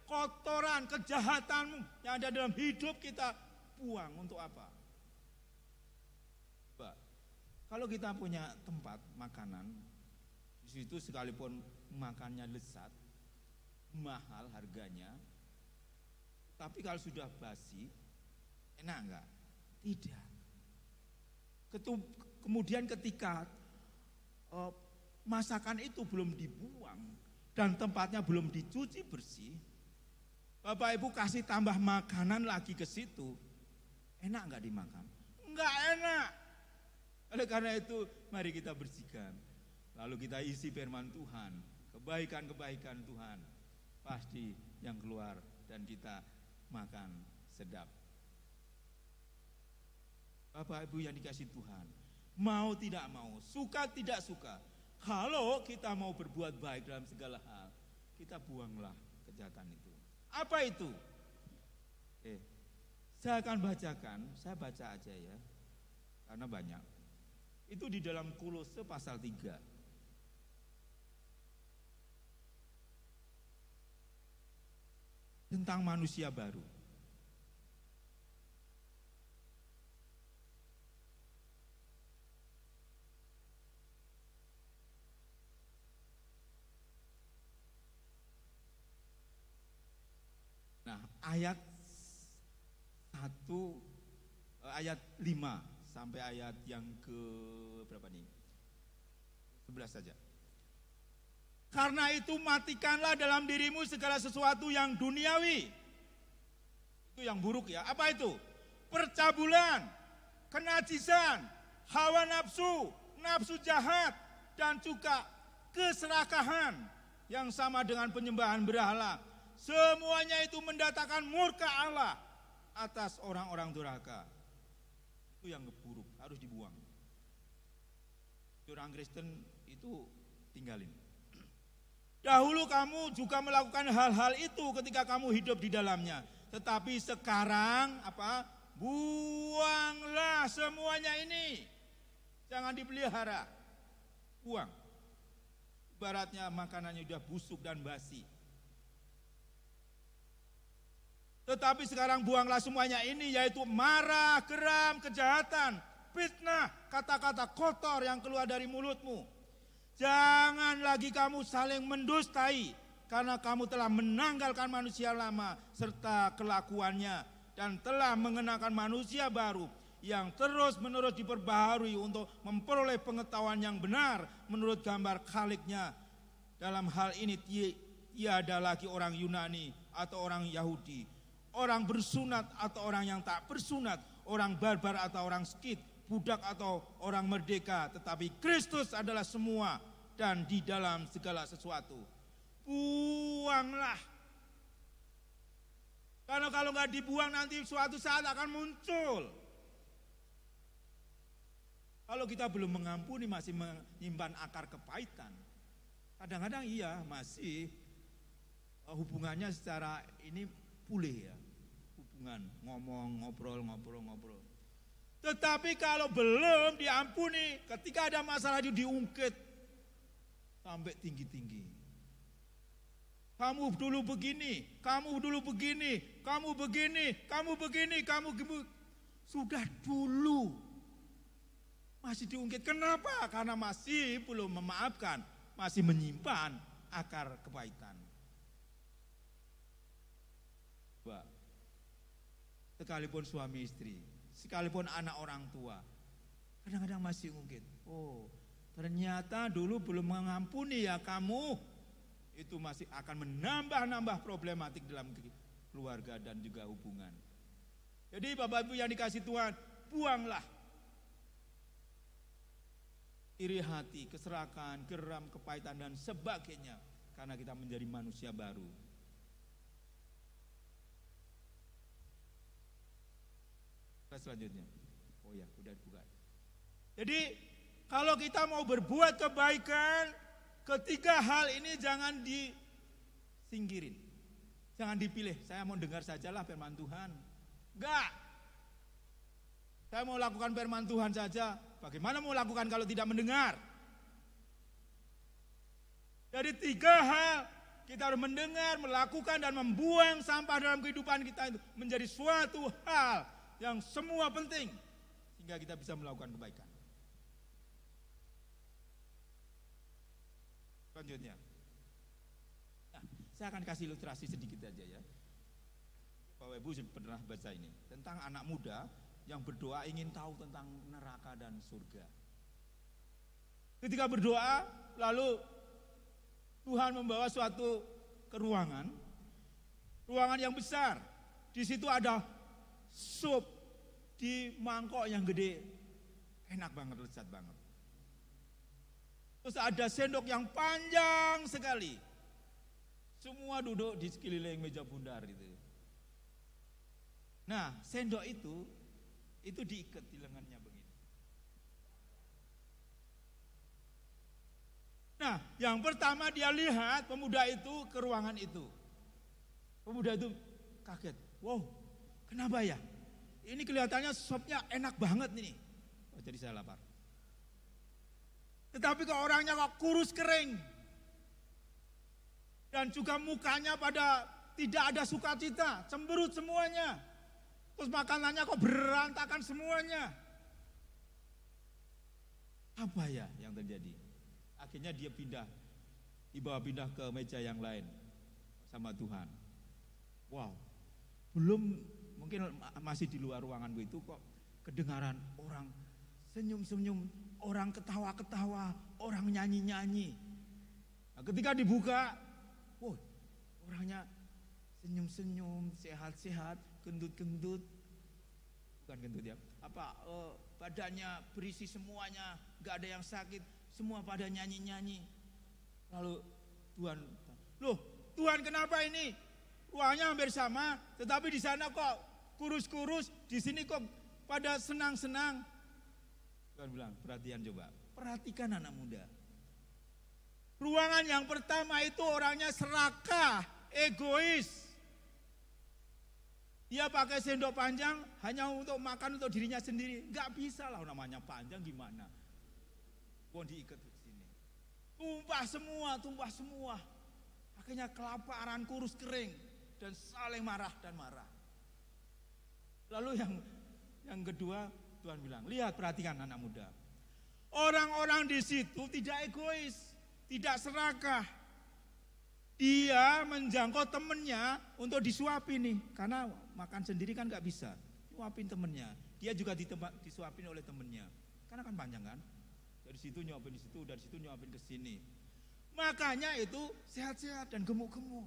kotoran, kejahatanmu yang ada dalam hidup kita, buang. Untuk apa? Kalau kita punya tempat makanan, di situ sekalipun makannya lezat, mahal harganya, tapi kalau sudah basi, enak enggak? Tidak. Kemudian ketika masakan itu belum dibuang dan tempatnya belum dicuci bersih, Bapak Ibu kasih tambah makanan lagi ke situ, enak nggak dimakan? Nggak enak. Oleh karena itu mari kita bersihkan. Lalu kita isi firman Tuhan, kebaikan-kebaikan Tuhan. Pasti yang keluar dan kita makan sedap. Bapak Ibu yang dikasih Tuhan, mau tidak mau, suka tidak suka, kalau kita mau berbuat baik dalam segala hal, kita buanglah kejahatan itu. Apa itu? Saya akan bacakan, saya baca aja ya, karena banyak. Itu di dalam Kolose pasal 3. Tentang manusia baru. Nah, ayat 5 sampai ayat yang ke berapa nih? 11 saja. Karena itu matikanlah dalam dirimu segala sesuatu yang duniawi. Itu yang buruk ya. Apa itu? Percabulan, kenajisan, hawa nafsu, nafsu jahat, dan juga keserakahan yang sama dengan penyembahan berhala. Semuanya itu mendatangkan murka Allah atas orang-orang durhaka. Itu yang buruk, harus dibuang. Orang Kristen itu tinggalin. Dahulu kamu juga melakukan hal-hal itu ketika kamu hidup di dalamnya. Tetapi sekarang apa? Buanglah semuanya ini. Jangan dipelihara. Buang. Ibaratnya makanannya sudah busuk dan basi. Tetapi sekarang buanglah semuanya ini, yaitu marah, geram, kejahatan, fitnah, kata-kata kotor yang keluar dari mulutmu. Jangan lagi kamu saling mendustai, karena kamu telah menanggalkan manusia lama serta kelakuannya, dan telah mengenakan manusia baru yang terus-menerus diperbaharui untuk memperoleh pengetahuan yang benar menurut gambar Khaliknya. Dalam hal ini tiada lagi orang Yunani atau orang Yahudi, orang bersunat atau orang yang tak bersunat, orang barbar atau orang skit, budak atau orang merdeka, tetapi Kristus adalah semua dan di dalam segala sesuatu. Buanglah. Karena kalau nggak dibuang nanti suatu saat akan muncul. Kalau kita belum mengampuni, masih menyimpan akar kepahitan. Kadang-kadang iya masih hubungannya secara ini pulih ya. Hubungan ngomong, ngobrol. Tetapi kalau belum diampuni, ketika ada masalah itu diungkit sampai tinggi-tinggi. Kamu dulu begini, kamu begini. Sudah dulu masih diungkit. Kenapa? Karena masih belum memaafkan, masih menyimpan akar kepahitan. Sekalipun suami istri, sekalipun anak orang tua, kadang-kadang masih ungkit. Oh, ternyata dulu belum mengampuni ya kamu. Itu masih akan menambah problematik dalam keluarga dan juga hubungan. Jadi Bapak Ibu yang dikasih Tuhan, buanglah iri hati, keserakan, geram, kepahitan dan sebagainya. Karena kita menjadi manusia baru. Selanjutnya, oh ya, udah dibuka. Jadi kalau kita mau berbuat kebaikan, ketiga hal ini jangan disingkirin, jangan dipilih. Saya mau dengar sajalah firman Tuhan, enggak. Saya mau lakukan firman Tuhan saja. Bagaimana mau lakukan kalau tidak mendengar? Jadi tiga hal kita harus mendengar, melakukan dan membuang sampah dalam kehidupan kita itu menjadi suatu hal yang semua penting sehingga kita bisa melakukan kebaikan. Selanjutnya, nah, saya akan kasih ilustrasi sedikit aja ya. Bapak Ibu pernah baca ini tentang anak muda yang berdoa ingin tahu tentang neraka dan surga. Ketika berdoa, lalu Tuhan membawa suatu ke ruangan ruangan yang besar. Di situ ada sup di mangkok yang gede. Enak banget, lezat banget. Terus ada sendok yang panjang sekali. Semua duduk di sekeliling meja bundar itu. Nah, sendok itu diikat di lengannya begini. Nah, yang pertama dia lihat pemuda itu ke ruangan itu. Pemuda itu kaget. Wow, kenapa ya? Ini kelihatannya sopnya enak banget nih. Oh, jadi saya lapar. Tetapi kok orangnya kok kurus kering. Dan juga mukanya pada tidak ada sukacita, cemberut semuanya. Terus makanannya kok berantakan semuanya. Apa ya yang terjadi? Akhirnya dia dibawa pindah ke meja yang lain sama Tuhan. Wow, belum mungkin masih di luar ruangan itu kok kedengaran orang senyum-senyum, orang ketawa-ketawa, orang nyanyi-nyanyi. Nah, ketika dibuka, wow, orangnya senyum-senyum, sehat-sehat, gendut-gendut, bukan gendut ya, badannya berisi semuanya, gak ada yang sakit, semua pada nyanyi-nyanyi. Lalu Tuhan kenapa ini? Ruangnya hampir sama, tetapi di sana kok kurus-kurus, di sini kok pada senang-senang. Tuhan bilang, perhatikan anak muda. Ruangan yang pertama itu orangnya serakah, egois. Dia pakai sendok panjang hanya untuk makan untuk dirinya sendiri. Gak bisa lah, namanya panjang gimana. Diikat di sini. Tumpah semua. Akhirnya kelaparan, kurus kering, dan saling marah dan marah. Lalu yang kedua, Tuhan bilang, lihat, perhatikan anak muda. Orang-orang di situ tidak egois, tidak serakah. Dia menjangkau temennya untuk disuapin nih, karena makan sendiri kan gak bisa. Nyuapin temennya. Dia juga disuapin oleh temennya. Karena kan panjang kan. Dari situ nyuapin di situ, dari situ nyuapin ke sini. Makanya itu sehat-sehat dan gemuk-gemuk.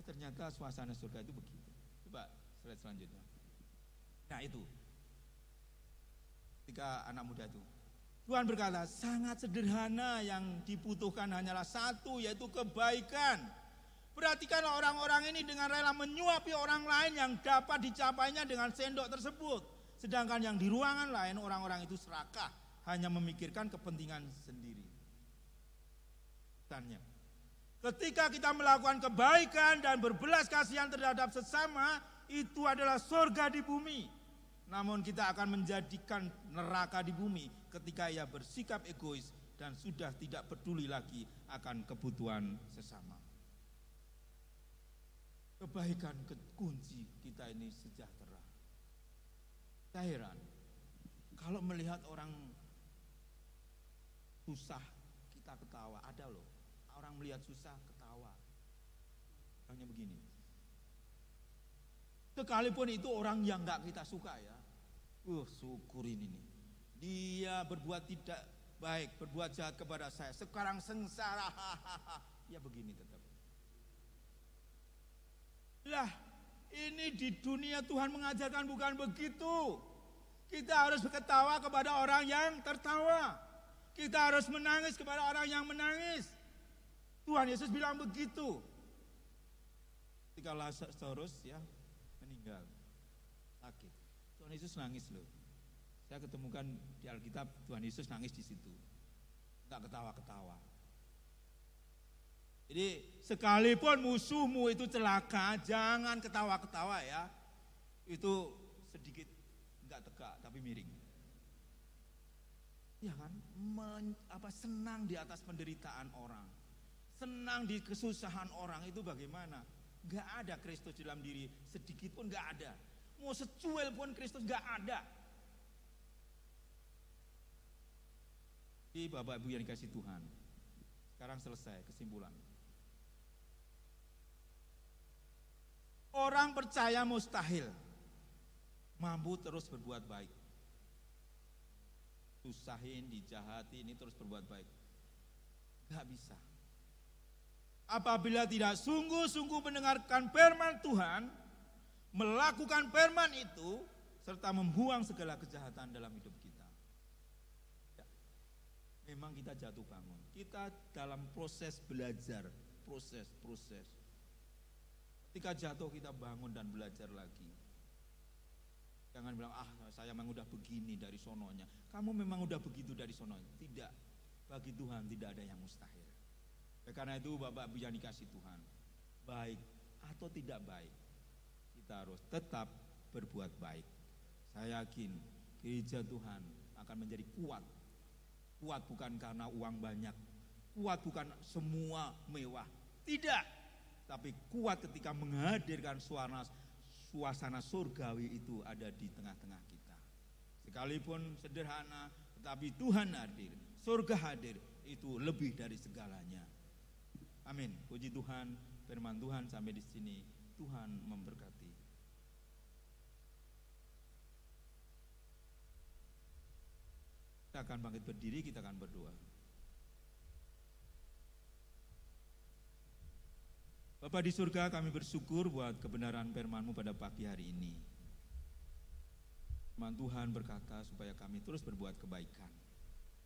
Ternyata suasana surga itu begitu. Coba slide selanjutnya. Nah itu, ketika anak muda itu, Tuhan berkata, sangat sederhana, yang dibutuhkan hanyalah satu, yaitu kebaikan. Perhatikanlah orang-orang ini dengan rela menyuapi orang lain yang dapat dicapainya dengan sendok tersebut. Sedangkan yang di ruangan lain, orang-orang itu serakah, hanya memikirkan kepentingan sendiri. Tanya, ketika kita melakukan kebaikan dan berbelas kasihan terhadap sesama, itu adalah surga di bumi. Namun kita akan menjadikan neraka di bumi ketika ia bersikap egois dan sudah tidak peduli lagi akan kebutuhan sesama. Kebaikan kunci kita ini sejahtera. Saya heran, kalau melihat orang susah kita ketawa, ada loh. Orang melihat susah ketawa. Orangnya begini. Sekalipun itu orang yang gak kita suka ya. Syukurin ini. Dia berbuat tidak baik, berbuat jahat kepada saya. Sekarang sengsara. Ya begini tetap. Lah, ini di dunia Tuhan mengajarkan bukan begitu. Kita harus ketawa kepada orang yang tertawa. Kita harus menangis kepada orang yang menangis. Tuhan Yesus bilang begitu. Ketika Lazarus ya meninggal, sakit, Tuhan Yesus nangis loh. Saya ketemukan di Alkitab Tuhan Yesus nangis di situ, nggak ketawa-ketawa. Jadi sekalipun musuhmu itu celaka, jangan ketawa-ketawa ya. Itu sedikit nggak tegak tapi miring. Ya kan, senang di atas penderitaan orang. Senang di kesusahan orang itu bagaimana? Gak ada Kristus dalam diri, sedikit pun gak ada. Mau secuil pun Kristus gak ada. Jadi Bapak Ibu yang dikasih Tuhan, sekarang selesai kesimpulan. Orang percaya mustahil mampu terus berbuat baik. Susahin, dijahati, ini terus berbuat baik. Gak bisa. Apabila tidak sungguh-sungguh mendengarkan firman Tuhan, melakukan firman itu, serta membuang segala kejahatan dalam hidup kita. Ya, memang kita jatuh bangun. Kita dalam proses belajar, proses. Ketika jatuh kita bangun dan belajar lagi. Jangan bilang, saya memang udah begini dari sononya. Kamu memang udah begitu dari sononya. Tidak, bagi Tuhan tidak ada yang mustahil. Karena itu Bapak Ibu yang dikasih Tuhan, baik atau tidak baik, kita harus tetap berbuat baik. Saya yakin gereja Tuhan akan menjadi kuat. Kuat bukan karena uang banyak, kuat bukan semua mewah, tidak. Tapi kuat ketika menghadirkan suasana surgawi itu ada di tengah-tengah kita. Sekalipun sederhana, tetapi Tuhan hadir, surga hadir, itu lebih dari segalanya. Amin. Puji Tuhan, firman Tuhan sampai di sini. Tuhan memberkati. Kita akan bangkit berdiri, kita akan berdoa. Bapa di surga, kami bersyukur buat kebenaran firman-Mu pada pagi hari ini. Firman Tuhan berkata supaya kami terus berbuat kebaikan.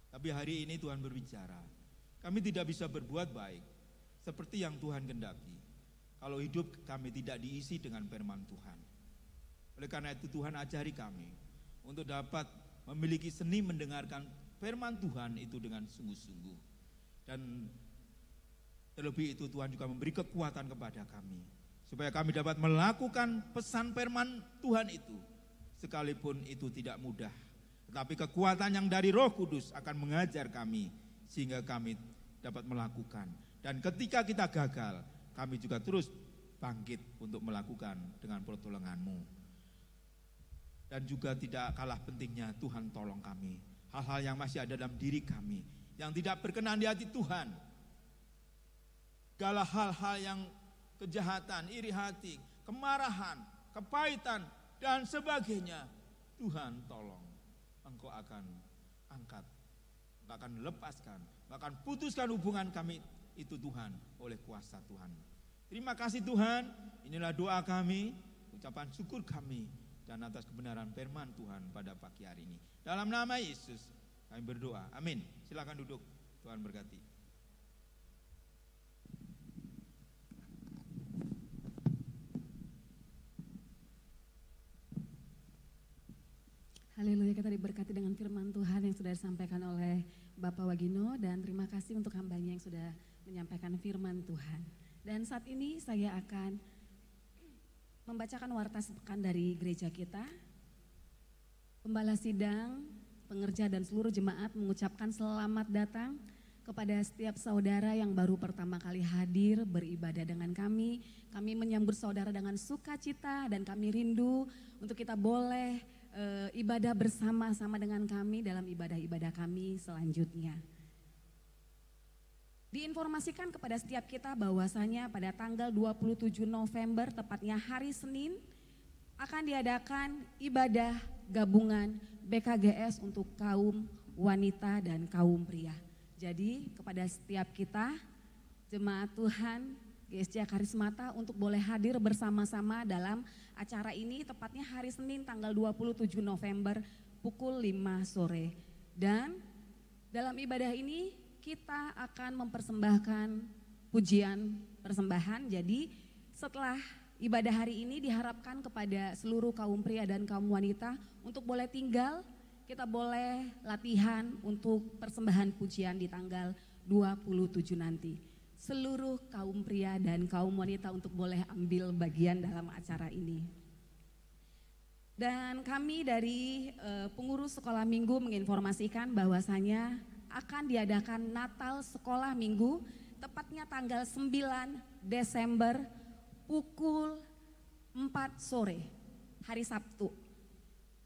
Tapi hari ini Tuhan berbicara, kami tidak bisa berbuat baik seperti yang Tuhan kehendaki kalau hidup kami tidak diisi dengan firman Tuhan. Oleh karena itu Tuhan ajari kami untuk dapat memiliki seni mendengarkan firman Tuhan itu dengan sungguh-sungguh. Dan terlebih itu Tuhan juga memberi kekuatan kepada kami supaya kami dapat melakukan pesan firman Tuhan itu, sekalipun itu tidak mudah. Tetapi kekuatan yang dari Roh Kudus akan mengajar kami sehingga kami dapat melakukan. Dan ketika kita gagal, kami juga terus bangkit untuk melakukan dengan pertolongan-Mu. Dan juga tidak kalah pentingnya Tuhan tolong kami. Hal-hal yang masih ada dalam diri kami, yang tidak berkenan di hati Tuhan. Segala hal-hal yang kejahatan, iri hati, kemarahan, kepahitan, dan sebagainya. Tuhan tolong, Engkau akan angkat, Engkau akan lepaskan, Engkau akan putuskan hubungan kami itu Tuhan, oleh kuasa Tuhan. Terima kasih Tuhan, inilah doa kami, ucapan syukur kami, dan atas kebenaran firman Tuhan pada pagi hari ini. Dalam nama Yesus kami berdoa, amin. Silakan duduk, Tuhan berkati. Haleluya, kita diberkati dengan firman Tuhan yang sudah disampaikan oleh Bapak Wagino, dan terima kasih untuk hambanya yang sudah menyampaikan firman Tuhan. Dan saat ini saya akan membacakan warta sepekan dari gereja kita. Pembala sidang, pengerja dan seluruh jemaat mengucapkan selamat datang kepada setiap saudara yang baru pertama kali hadir beribadah dengan kami. Kami menyambut saudara dengan sukacita dan kami rindu untuk kita boleh ibadah bersama-sama dengan kami dalam ibadah-ibadah kami selanjutnya. Diinformasikan kepada setiap kita bahwasanya pada tanggal 27 November, tepatnya hari Senin, akan diadakan ibadah gabungan BKGS untuk kaum wanita dan kaum pria. Jadi kepada setiap kita, jemaat Tuhan, GSJ Karismata, untuk boleh hadir bersama-sama dalam acara ini, tepatnya hari Senin tanggal 27 November pukul 5 sore. Dan dalam ibadah ini kita akan mempersembahkan pujian persembahan. Jadi setelah ibadah hari ini diharapkan kepada seluruh kaum pria dan kaum wanita untuk boleh tinggal, kita boleh latihan untuk persembahan pujian di tanggal 27 nanti. Seluruh kaum pria dan kaum wanita untuk boleh ambil bagian dalam acara ini. Dan kami dari pengurus sekolah minggu menginformasikan bahwasanya akan diadakan Natal Sekolah Minggu, tepatnya tanggal 9 Desember pukul 4 sore, hari Sabtu,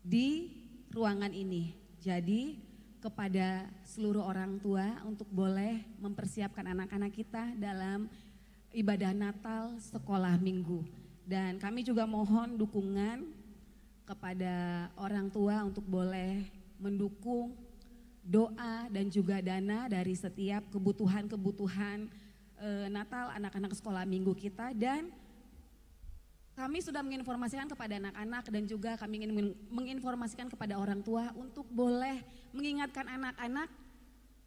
di ruangan ini. Jadi kepada seluruh orang tua untuk boleh mempersiapkan anak-anak kita dalam ibadah Natal Sekolah Minggu. Dan kami juga mohon dukungan kepada orang tua untuk boleh mendukung doa dan juga dana dari setiap kebutuhan-kebutuhan Natal anak-anak sekolah minggu kita, dan kami sudah menginformasikan kepada anak-anak dan juga kami ingin menginformasikan kepada orang tua untuk boleh mengingatkan anak-anak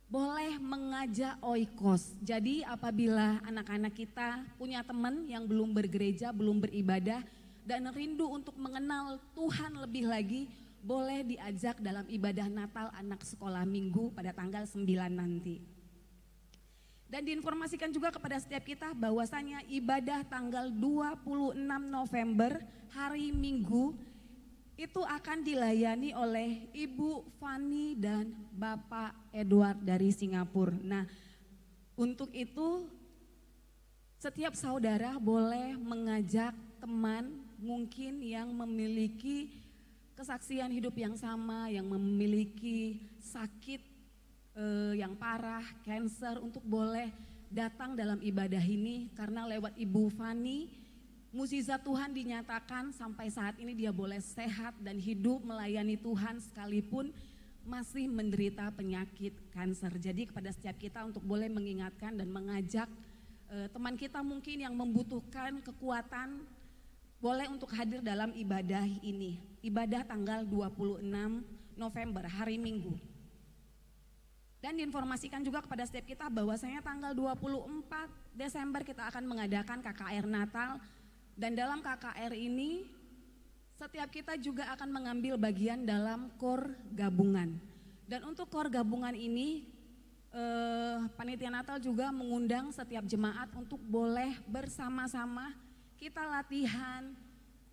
boleh mengajak oikos. Jadi apabila anak-anak kita punya teman yang belum bergereja, belum beribadah dan rindu untuk mengenal Tuhan lebih lagi, boleh diajak dalam ibadah Natal anak sekolah minggu pada tanggal 9 nanti. Dan diinformasikan juga kepada setiap kita bahwasanya ibadah tanggal 26 November hari Minggu itu akan dilayani oleh Ibu Fani dan Bapak Edward dari Singapura. Nah, untuk itu setiap saudara boleh mengajak teman mungkin yang memiliki kesaksian hidup yang sama, yang memiliki sakit yang parah, cancer, untuk boleh datang dalam ibadah ini, karena lewat Ibu Fani mukjizat Tuhan dinyatakan sampai saat ini dia boleh sehat dan hidup melayani Tuhan sekalipun masih menderita penyakit kanker. Jadi kepada setiap kita untuk boleh mengingatkan dan mengajak teman kita mungkin yang membutuhkan kekuatan boleh untuk hadir dalam ibadah ini. Ibadah tanggal 26 November hari Minggu. Dan diinformasikan juga kepada setiap kita bahwasanya tanggal 24 Desember kita akan mengadakan KKR Natal. Dan dalam KKR ini setiap kita juga akan mengambil bagian dalam KOR gabungan. Dan untuk KOR gabungan ini Panitia Natal juga mengundang setiap jemaat untuk boleh bersama-sama kita latihan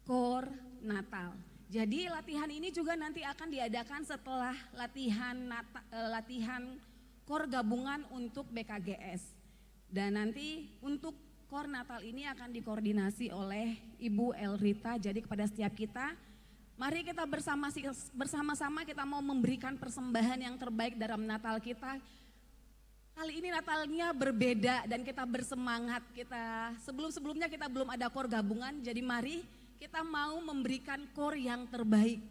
KOR Natal. Jadi latihan ini juga nanti akan diadakan setelah latihan KOR gabungan untuk BKGS. Dan nanti untuk KOR Natal ini akan dikoordinasi oleh Ibu Elrita. Jadi kepada setiap kita, mari kita bersama-sama kita mau memberikan persembahan yang terbaik dalam Natal kita. Kali ini Natalnya berbeda dan kita bersemangat. Sebelum-sebelumnya kita belum ada KOR gabungan, jadi mari kita mau memberikan KOR yang terbaik.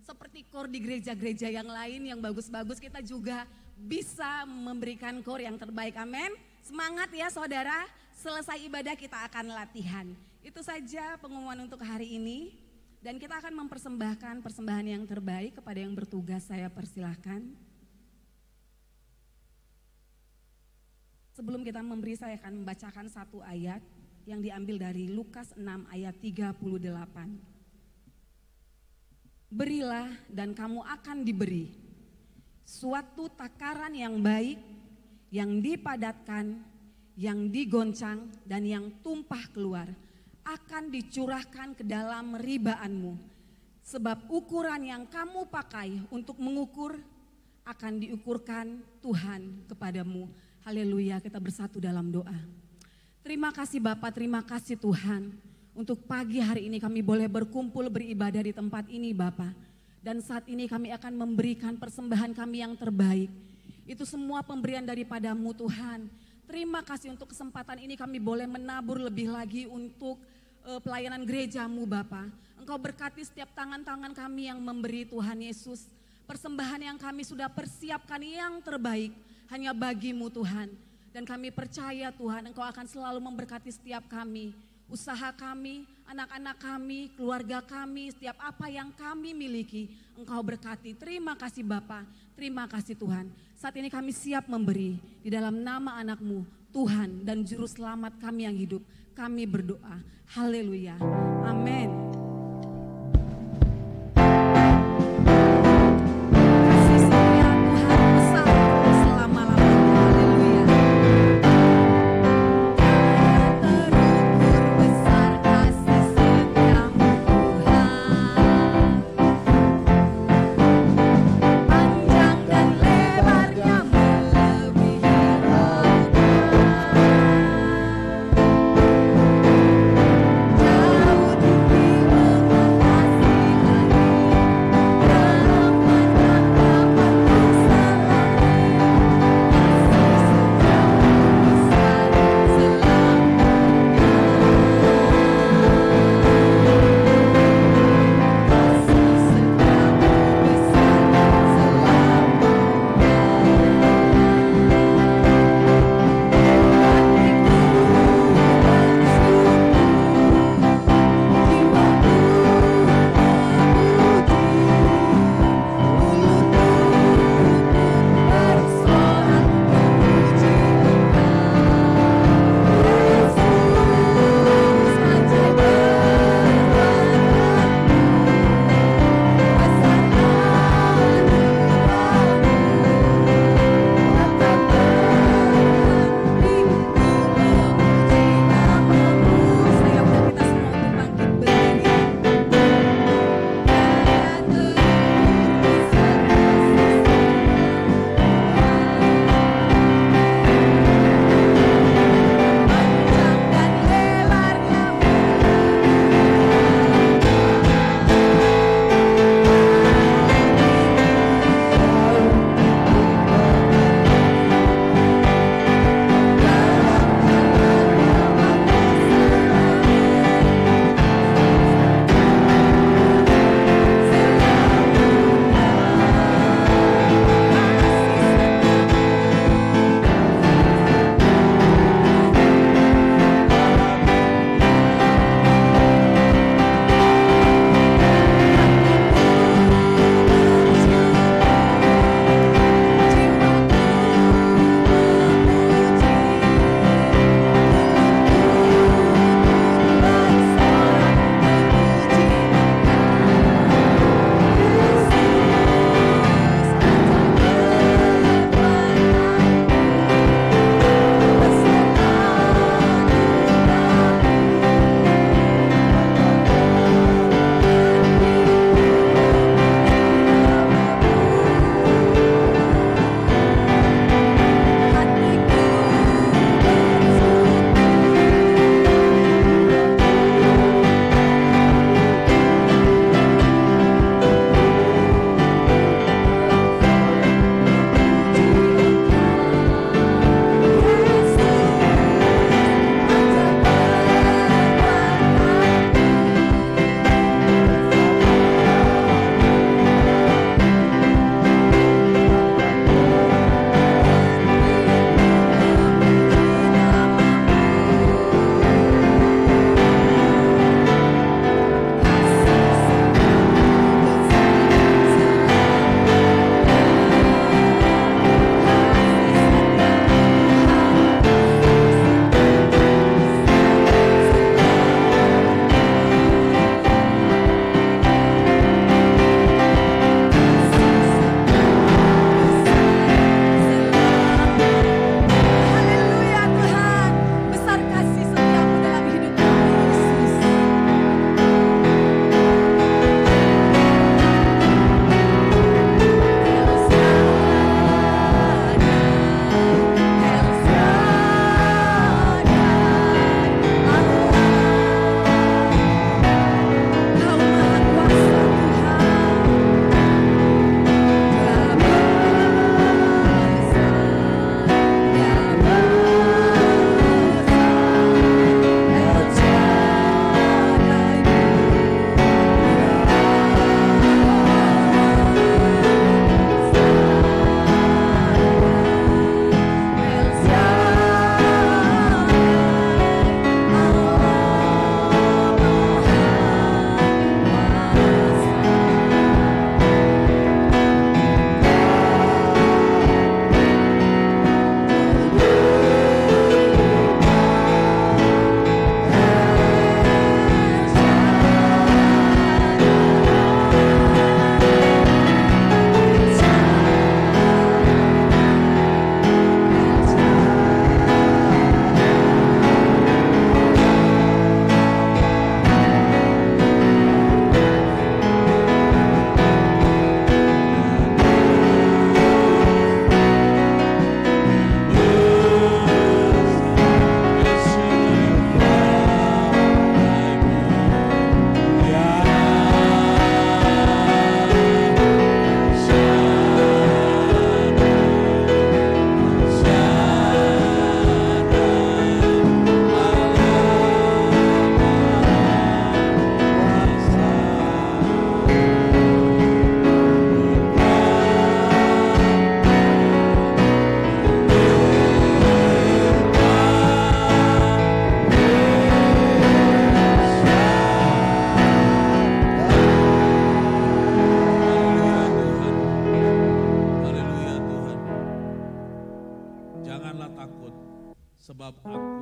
Seperti KOR di gereja-gereja yang lain yang bagus-bagus, kita juga bisa memberikan KOR yang terbaik. Amin. Semangat ya saudara, selesai ibadah kita akan latihan. Itu saja pengumuman untuk hari ini. Dan kita akan mempersembahkan persembahan yang terbaik kepada yang bertugas, saya persilahkan. Sebelum kita memberi, saya akan membacakan satu ayat yang diambil dari Lukas 6 ayat 38. Berilah dan kamu akan diberi suatu takaran yang baik, yang dipadatkan, yang digoncang dan yang tumpah keluar akan dicurahkan ke dalam ribaanmu. Sebab ukuran yang kamu pakai untuk mengukur akan diukurkan Tuhan kepadamu. Haleluya, kita bersatu dalam doa. Terima kasih Bapak, terima kasih Tuhan. Untuk pagi hari ini kami boleh berkumpul beribadah di tempat ini Bapak. Dan saat ini kami akan memberikan persembahan kami yang terbaik. Itu semua pemberian daripadamu Tuhan. Terima kasih untuk kesempatan ini kami boleh menabur lebih lagi untuk pelayanan gerejamu Bapak. Engkau berkati setiap tangan-tangan kami yang memberi Tuhan Yesus. Persembahan yang kami sudah persiapkan yang terbaik hanya bagimu Tuhan. Dan kami percaya Tuhan Engkau akan selalu memberkati setiap kami, usaha kami, anak-anak kami, keluarga kami, setiap apa yang kami miliki Engkau berkati. Terima kasih Bapa, terima kasih Tuhan. Saat ini kami siap memberi di dalam nama anakmu Tuhan dan Juru Selamat kami yang hidup. Kami berdoa, haleluya, amin. Jauh tinggi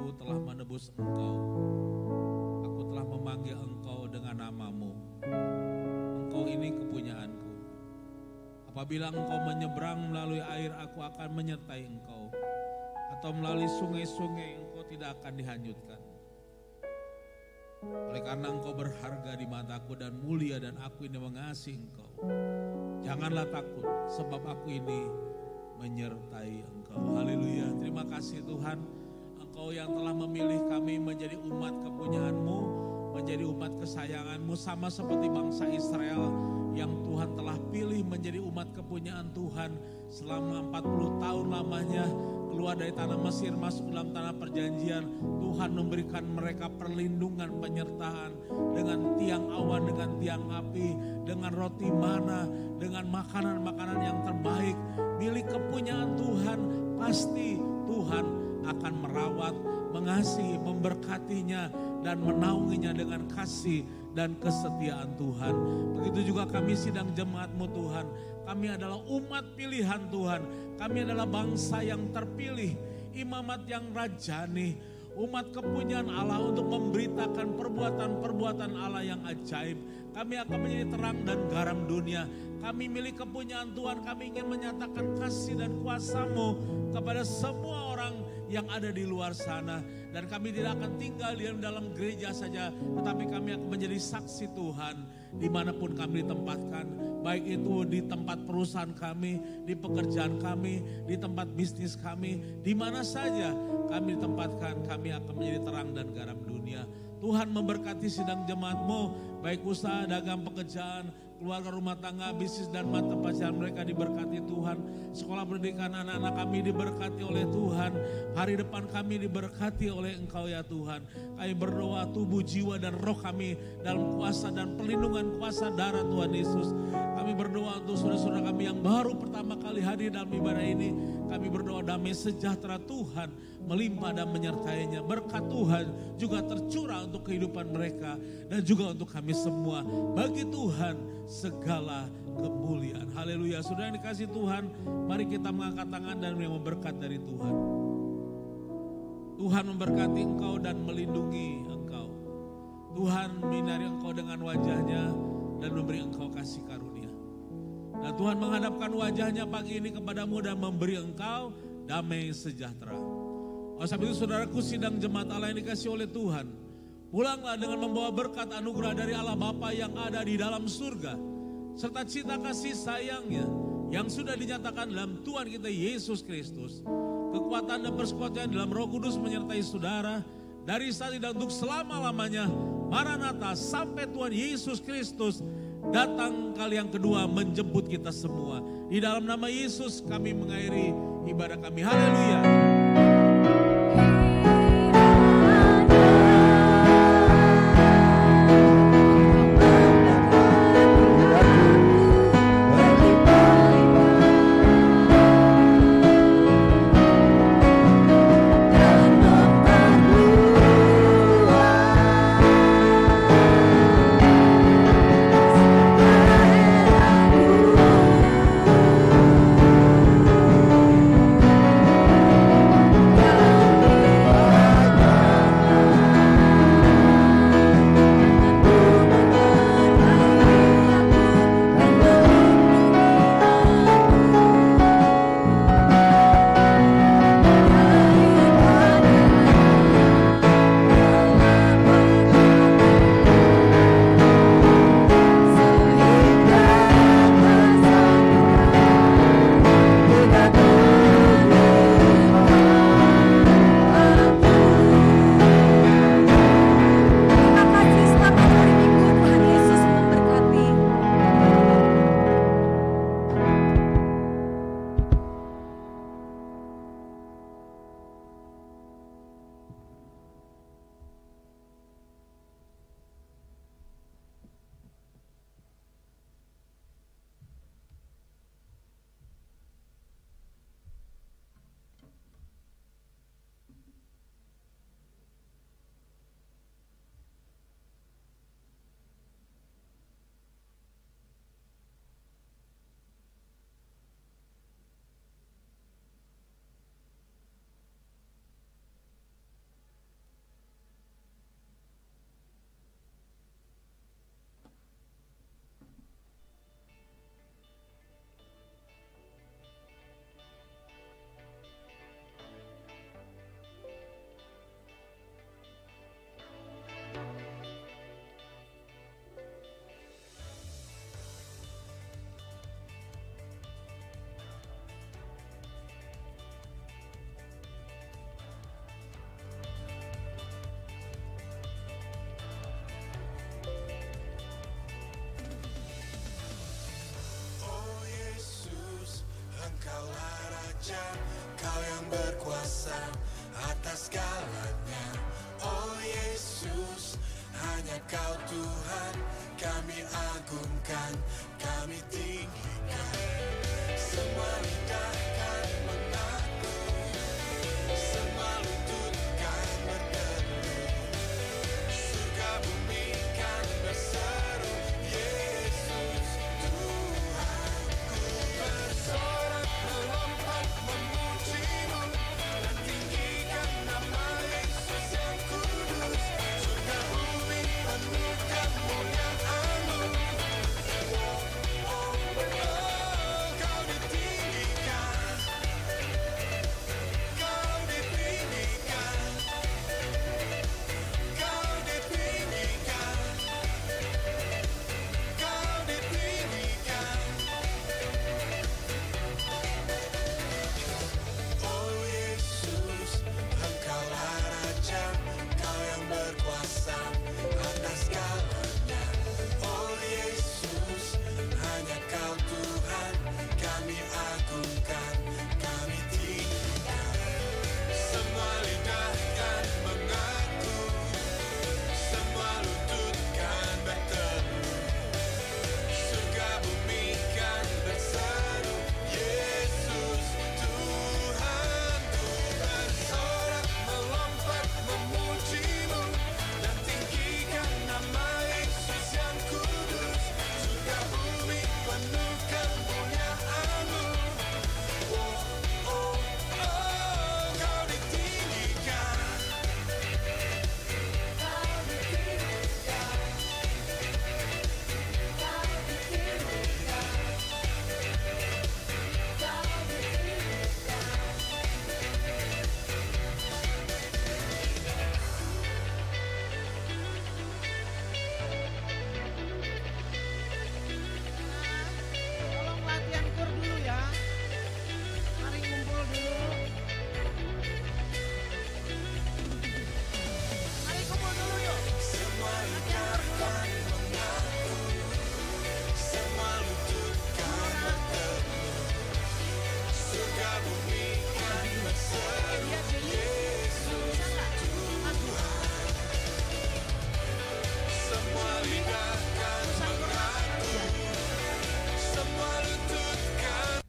aku telah menebus engkau. Aku telah memanggil engkau dengan namamu. Engkau ini kepunyaanku. Apabila engkau menyeberang melalui air, aku akan menyertai engkau. Atau melalui sungai-sungai, engkau tidak akan dihanyutkan. Oleh karena engkau berharga di mataku dan mulia, dan aku ini mengasihi engkau. Janganlah takut, sebab aku ini menyertai engkau. Haleluya. Terima kasih Tuhan, Engkau yang telah memilih kami menjadi umat kepunyaanmu, menjadi umat kesayanganmu, sama seperti bangsa Israel yang Tuhan telah pilih menjadi umat kepunyaan Tuhan selama 40 tahun lamanya. Keluar dari tanah Mesir masuk dalam tanah perjanjian, Tuhan memberikan mereka perlindungan, penyertaan dengan tiang awan, dengan tiang api, dengan roti mana, dengan makanan-makanan yang terbaik milik kepunyaan Tuhan. Pasti Tuhan akan merawat, mengasihi, memberkatinya dan menaunginya dengan kasih dan kesetiaan Tuhan. Begitu juga kami sidang jemaat-Mu Tuhan. Kami adalah umat pilihan Tuhan. Kami adalah bangsa yang terpilih, imamat yang rajani, umat kepunyaan Allah untuk memberitakan perbuatan-perbuatan Allah yang ajaib. Kami akan menjadi terang dan garam dunia. Kami milik kepunyaan Tuhan. Kami ingin menyatakan kasih dan kuasa-Mu kepada semua orang yang ada di luar sana. Dan kami tidak akan tinggal di dalam gereja saja, tetapi kami akan menjadi saksi Tuhan dimanapun kami ditempatkan. Baik itu di tempat perusahaan kami, di pekerjaan kami, di tempat bisnis kami, di mana saja kami ditempatkan, kami akan menjadi terang dan garam dunia. Tuhan memberkati sidang jemaat-Mu, baik usaha, dagang, pekerjaan, keluarga, rumah tangga, bisnis dan mata pelajaran mereka diberkati Tuhan. Sekolah pendidikan anak-anak kami diberkati oleh Tuhan. Hari depan kami diberkati oleh Engkau ya Tuhan. Kami berdoa tubuh, jiwa dan roh kami dalam kuasa dan perlindungan kuasa darah Tuhan Yesus. Kami berdoa untuk saudara-saudara kami yang baru pertama kali hadir dalam ibadah ini. Kami berdoa damai sejahtera Tuhan melimpah dan menyertainya. Berkat Tuhan juga tercurah untuk kehidupan mereka dan juga untuk kami semua. Bagi Tuhan segala kemuliaan. Haleluya. Saudara yang dikasih Tuhan, mari kita mengangkat tangan dan menerima berkat dari Tuhan. Tuhan memberkati engkau dan melindungi engkau. Tuhan menyinari engkau dengan wajahnya dan memberi engkau kasih karunia. Dan Tuhan menghadapkan wajahnya pagi ini kepadamu dan memberi engkau damai sejahtera. Oleh sebab itu saudaraku sidang jemaat Allah yang dikasih oleh Tuhan, pulanglah dengan membawa berkat anugerah dari Allah Bapa yang ada di dalam surga, serta cita kasih sayangnya yang sudah dinyatakan dalam Tuhan kita Yesus Kristus. Kekuatan dan persekutuan dalam Roh Kudus menyertai saudara dari saat ini dan untuk selama-lamanya. Maranatha, sampai Tuhan Yesus Kristus datang kali yang kedua menjemput kita semua. Di dalam nama Yesus kami mengakhiri ibadah kami. Haleluya. agungkan, kami tinggikan. Semua lidah kan mengaku, semua lutut kan berteduh, surga bumi kan berseru, Yesus Tuhanku. Bersorak melompat memuji-Mu dan tinggikan nama Yesus yang kudus, surga bumi penuh kemuliaan-Mu. Kau ditinggikan, Kau ditinggikan, Kau ditinggikan, Kau ditinggikan. Oh Yesus, Engkaulah Raja, Kau yang berkuasa atas segalanya. Oh Yesus, hanya Kau Tuhan, kami agungkan, kami tinggikan. Semua lidah kan mengaku, semua lutut kan berteduh, surga bumi kan berseru, Yesus Tuhanku. Bersorak melompat memuji-Mu dan tinggikan nama Yesus yang kudus, surga bumi penuh kemuliaan-Mu. Kau ditinggikan, Kau ditinggikan, Kau ditinggikan, Kau Tolong latihan kur dulu ya. Mari kumpul dulu. Mari kumpul dulu yuk. semua lidah kan mengaku, semua lutut kan berteduh, surga bumi kan berseru, Yesus Tuhan. Semua lidah kan mengaku, semua lutut kan.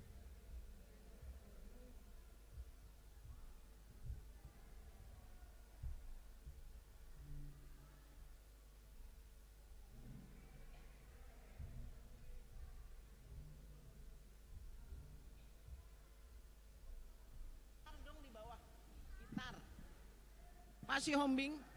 Gitar dong di bawah. Gitar. Masih hombing.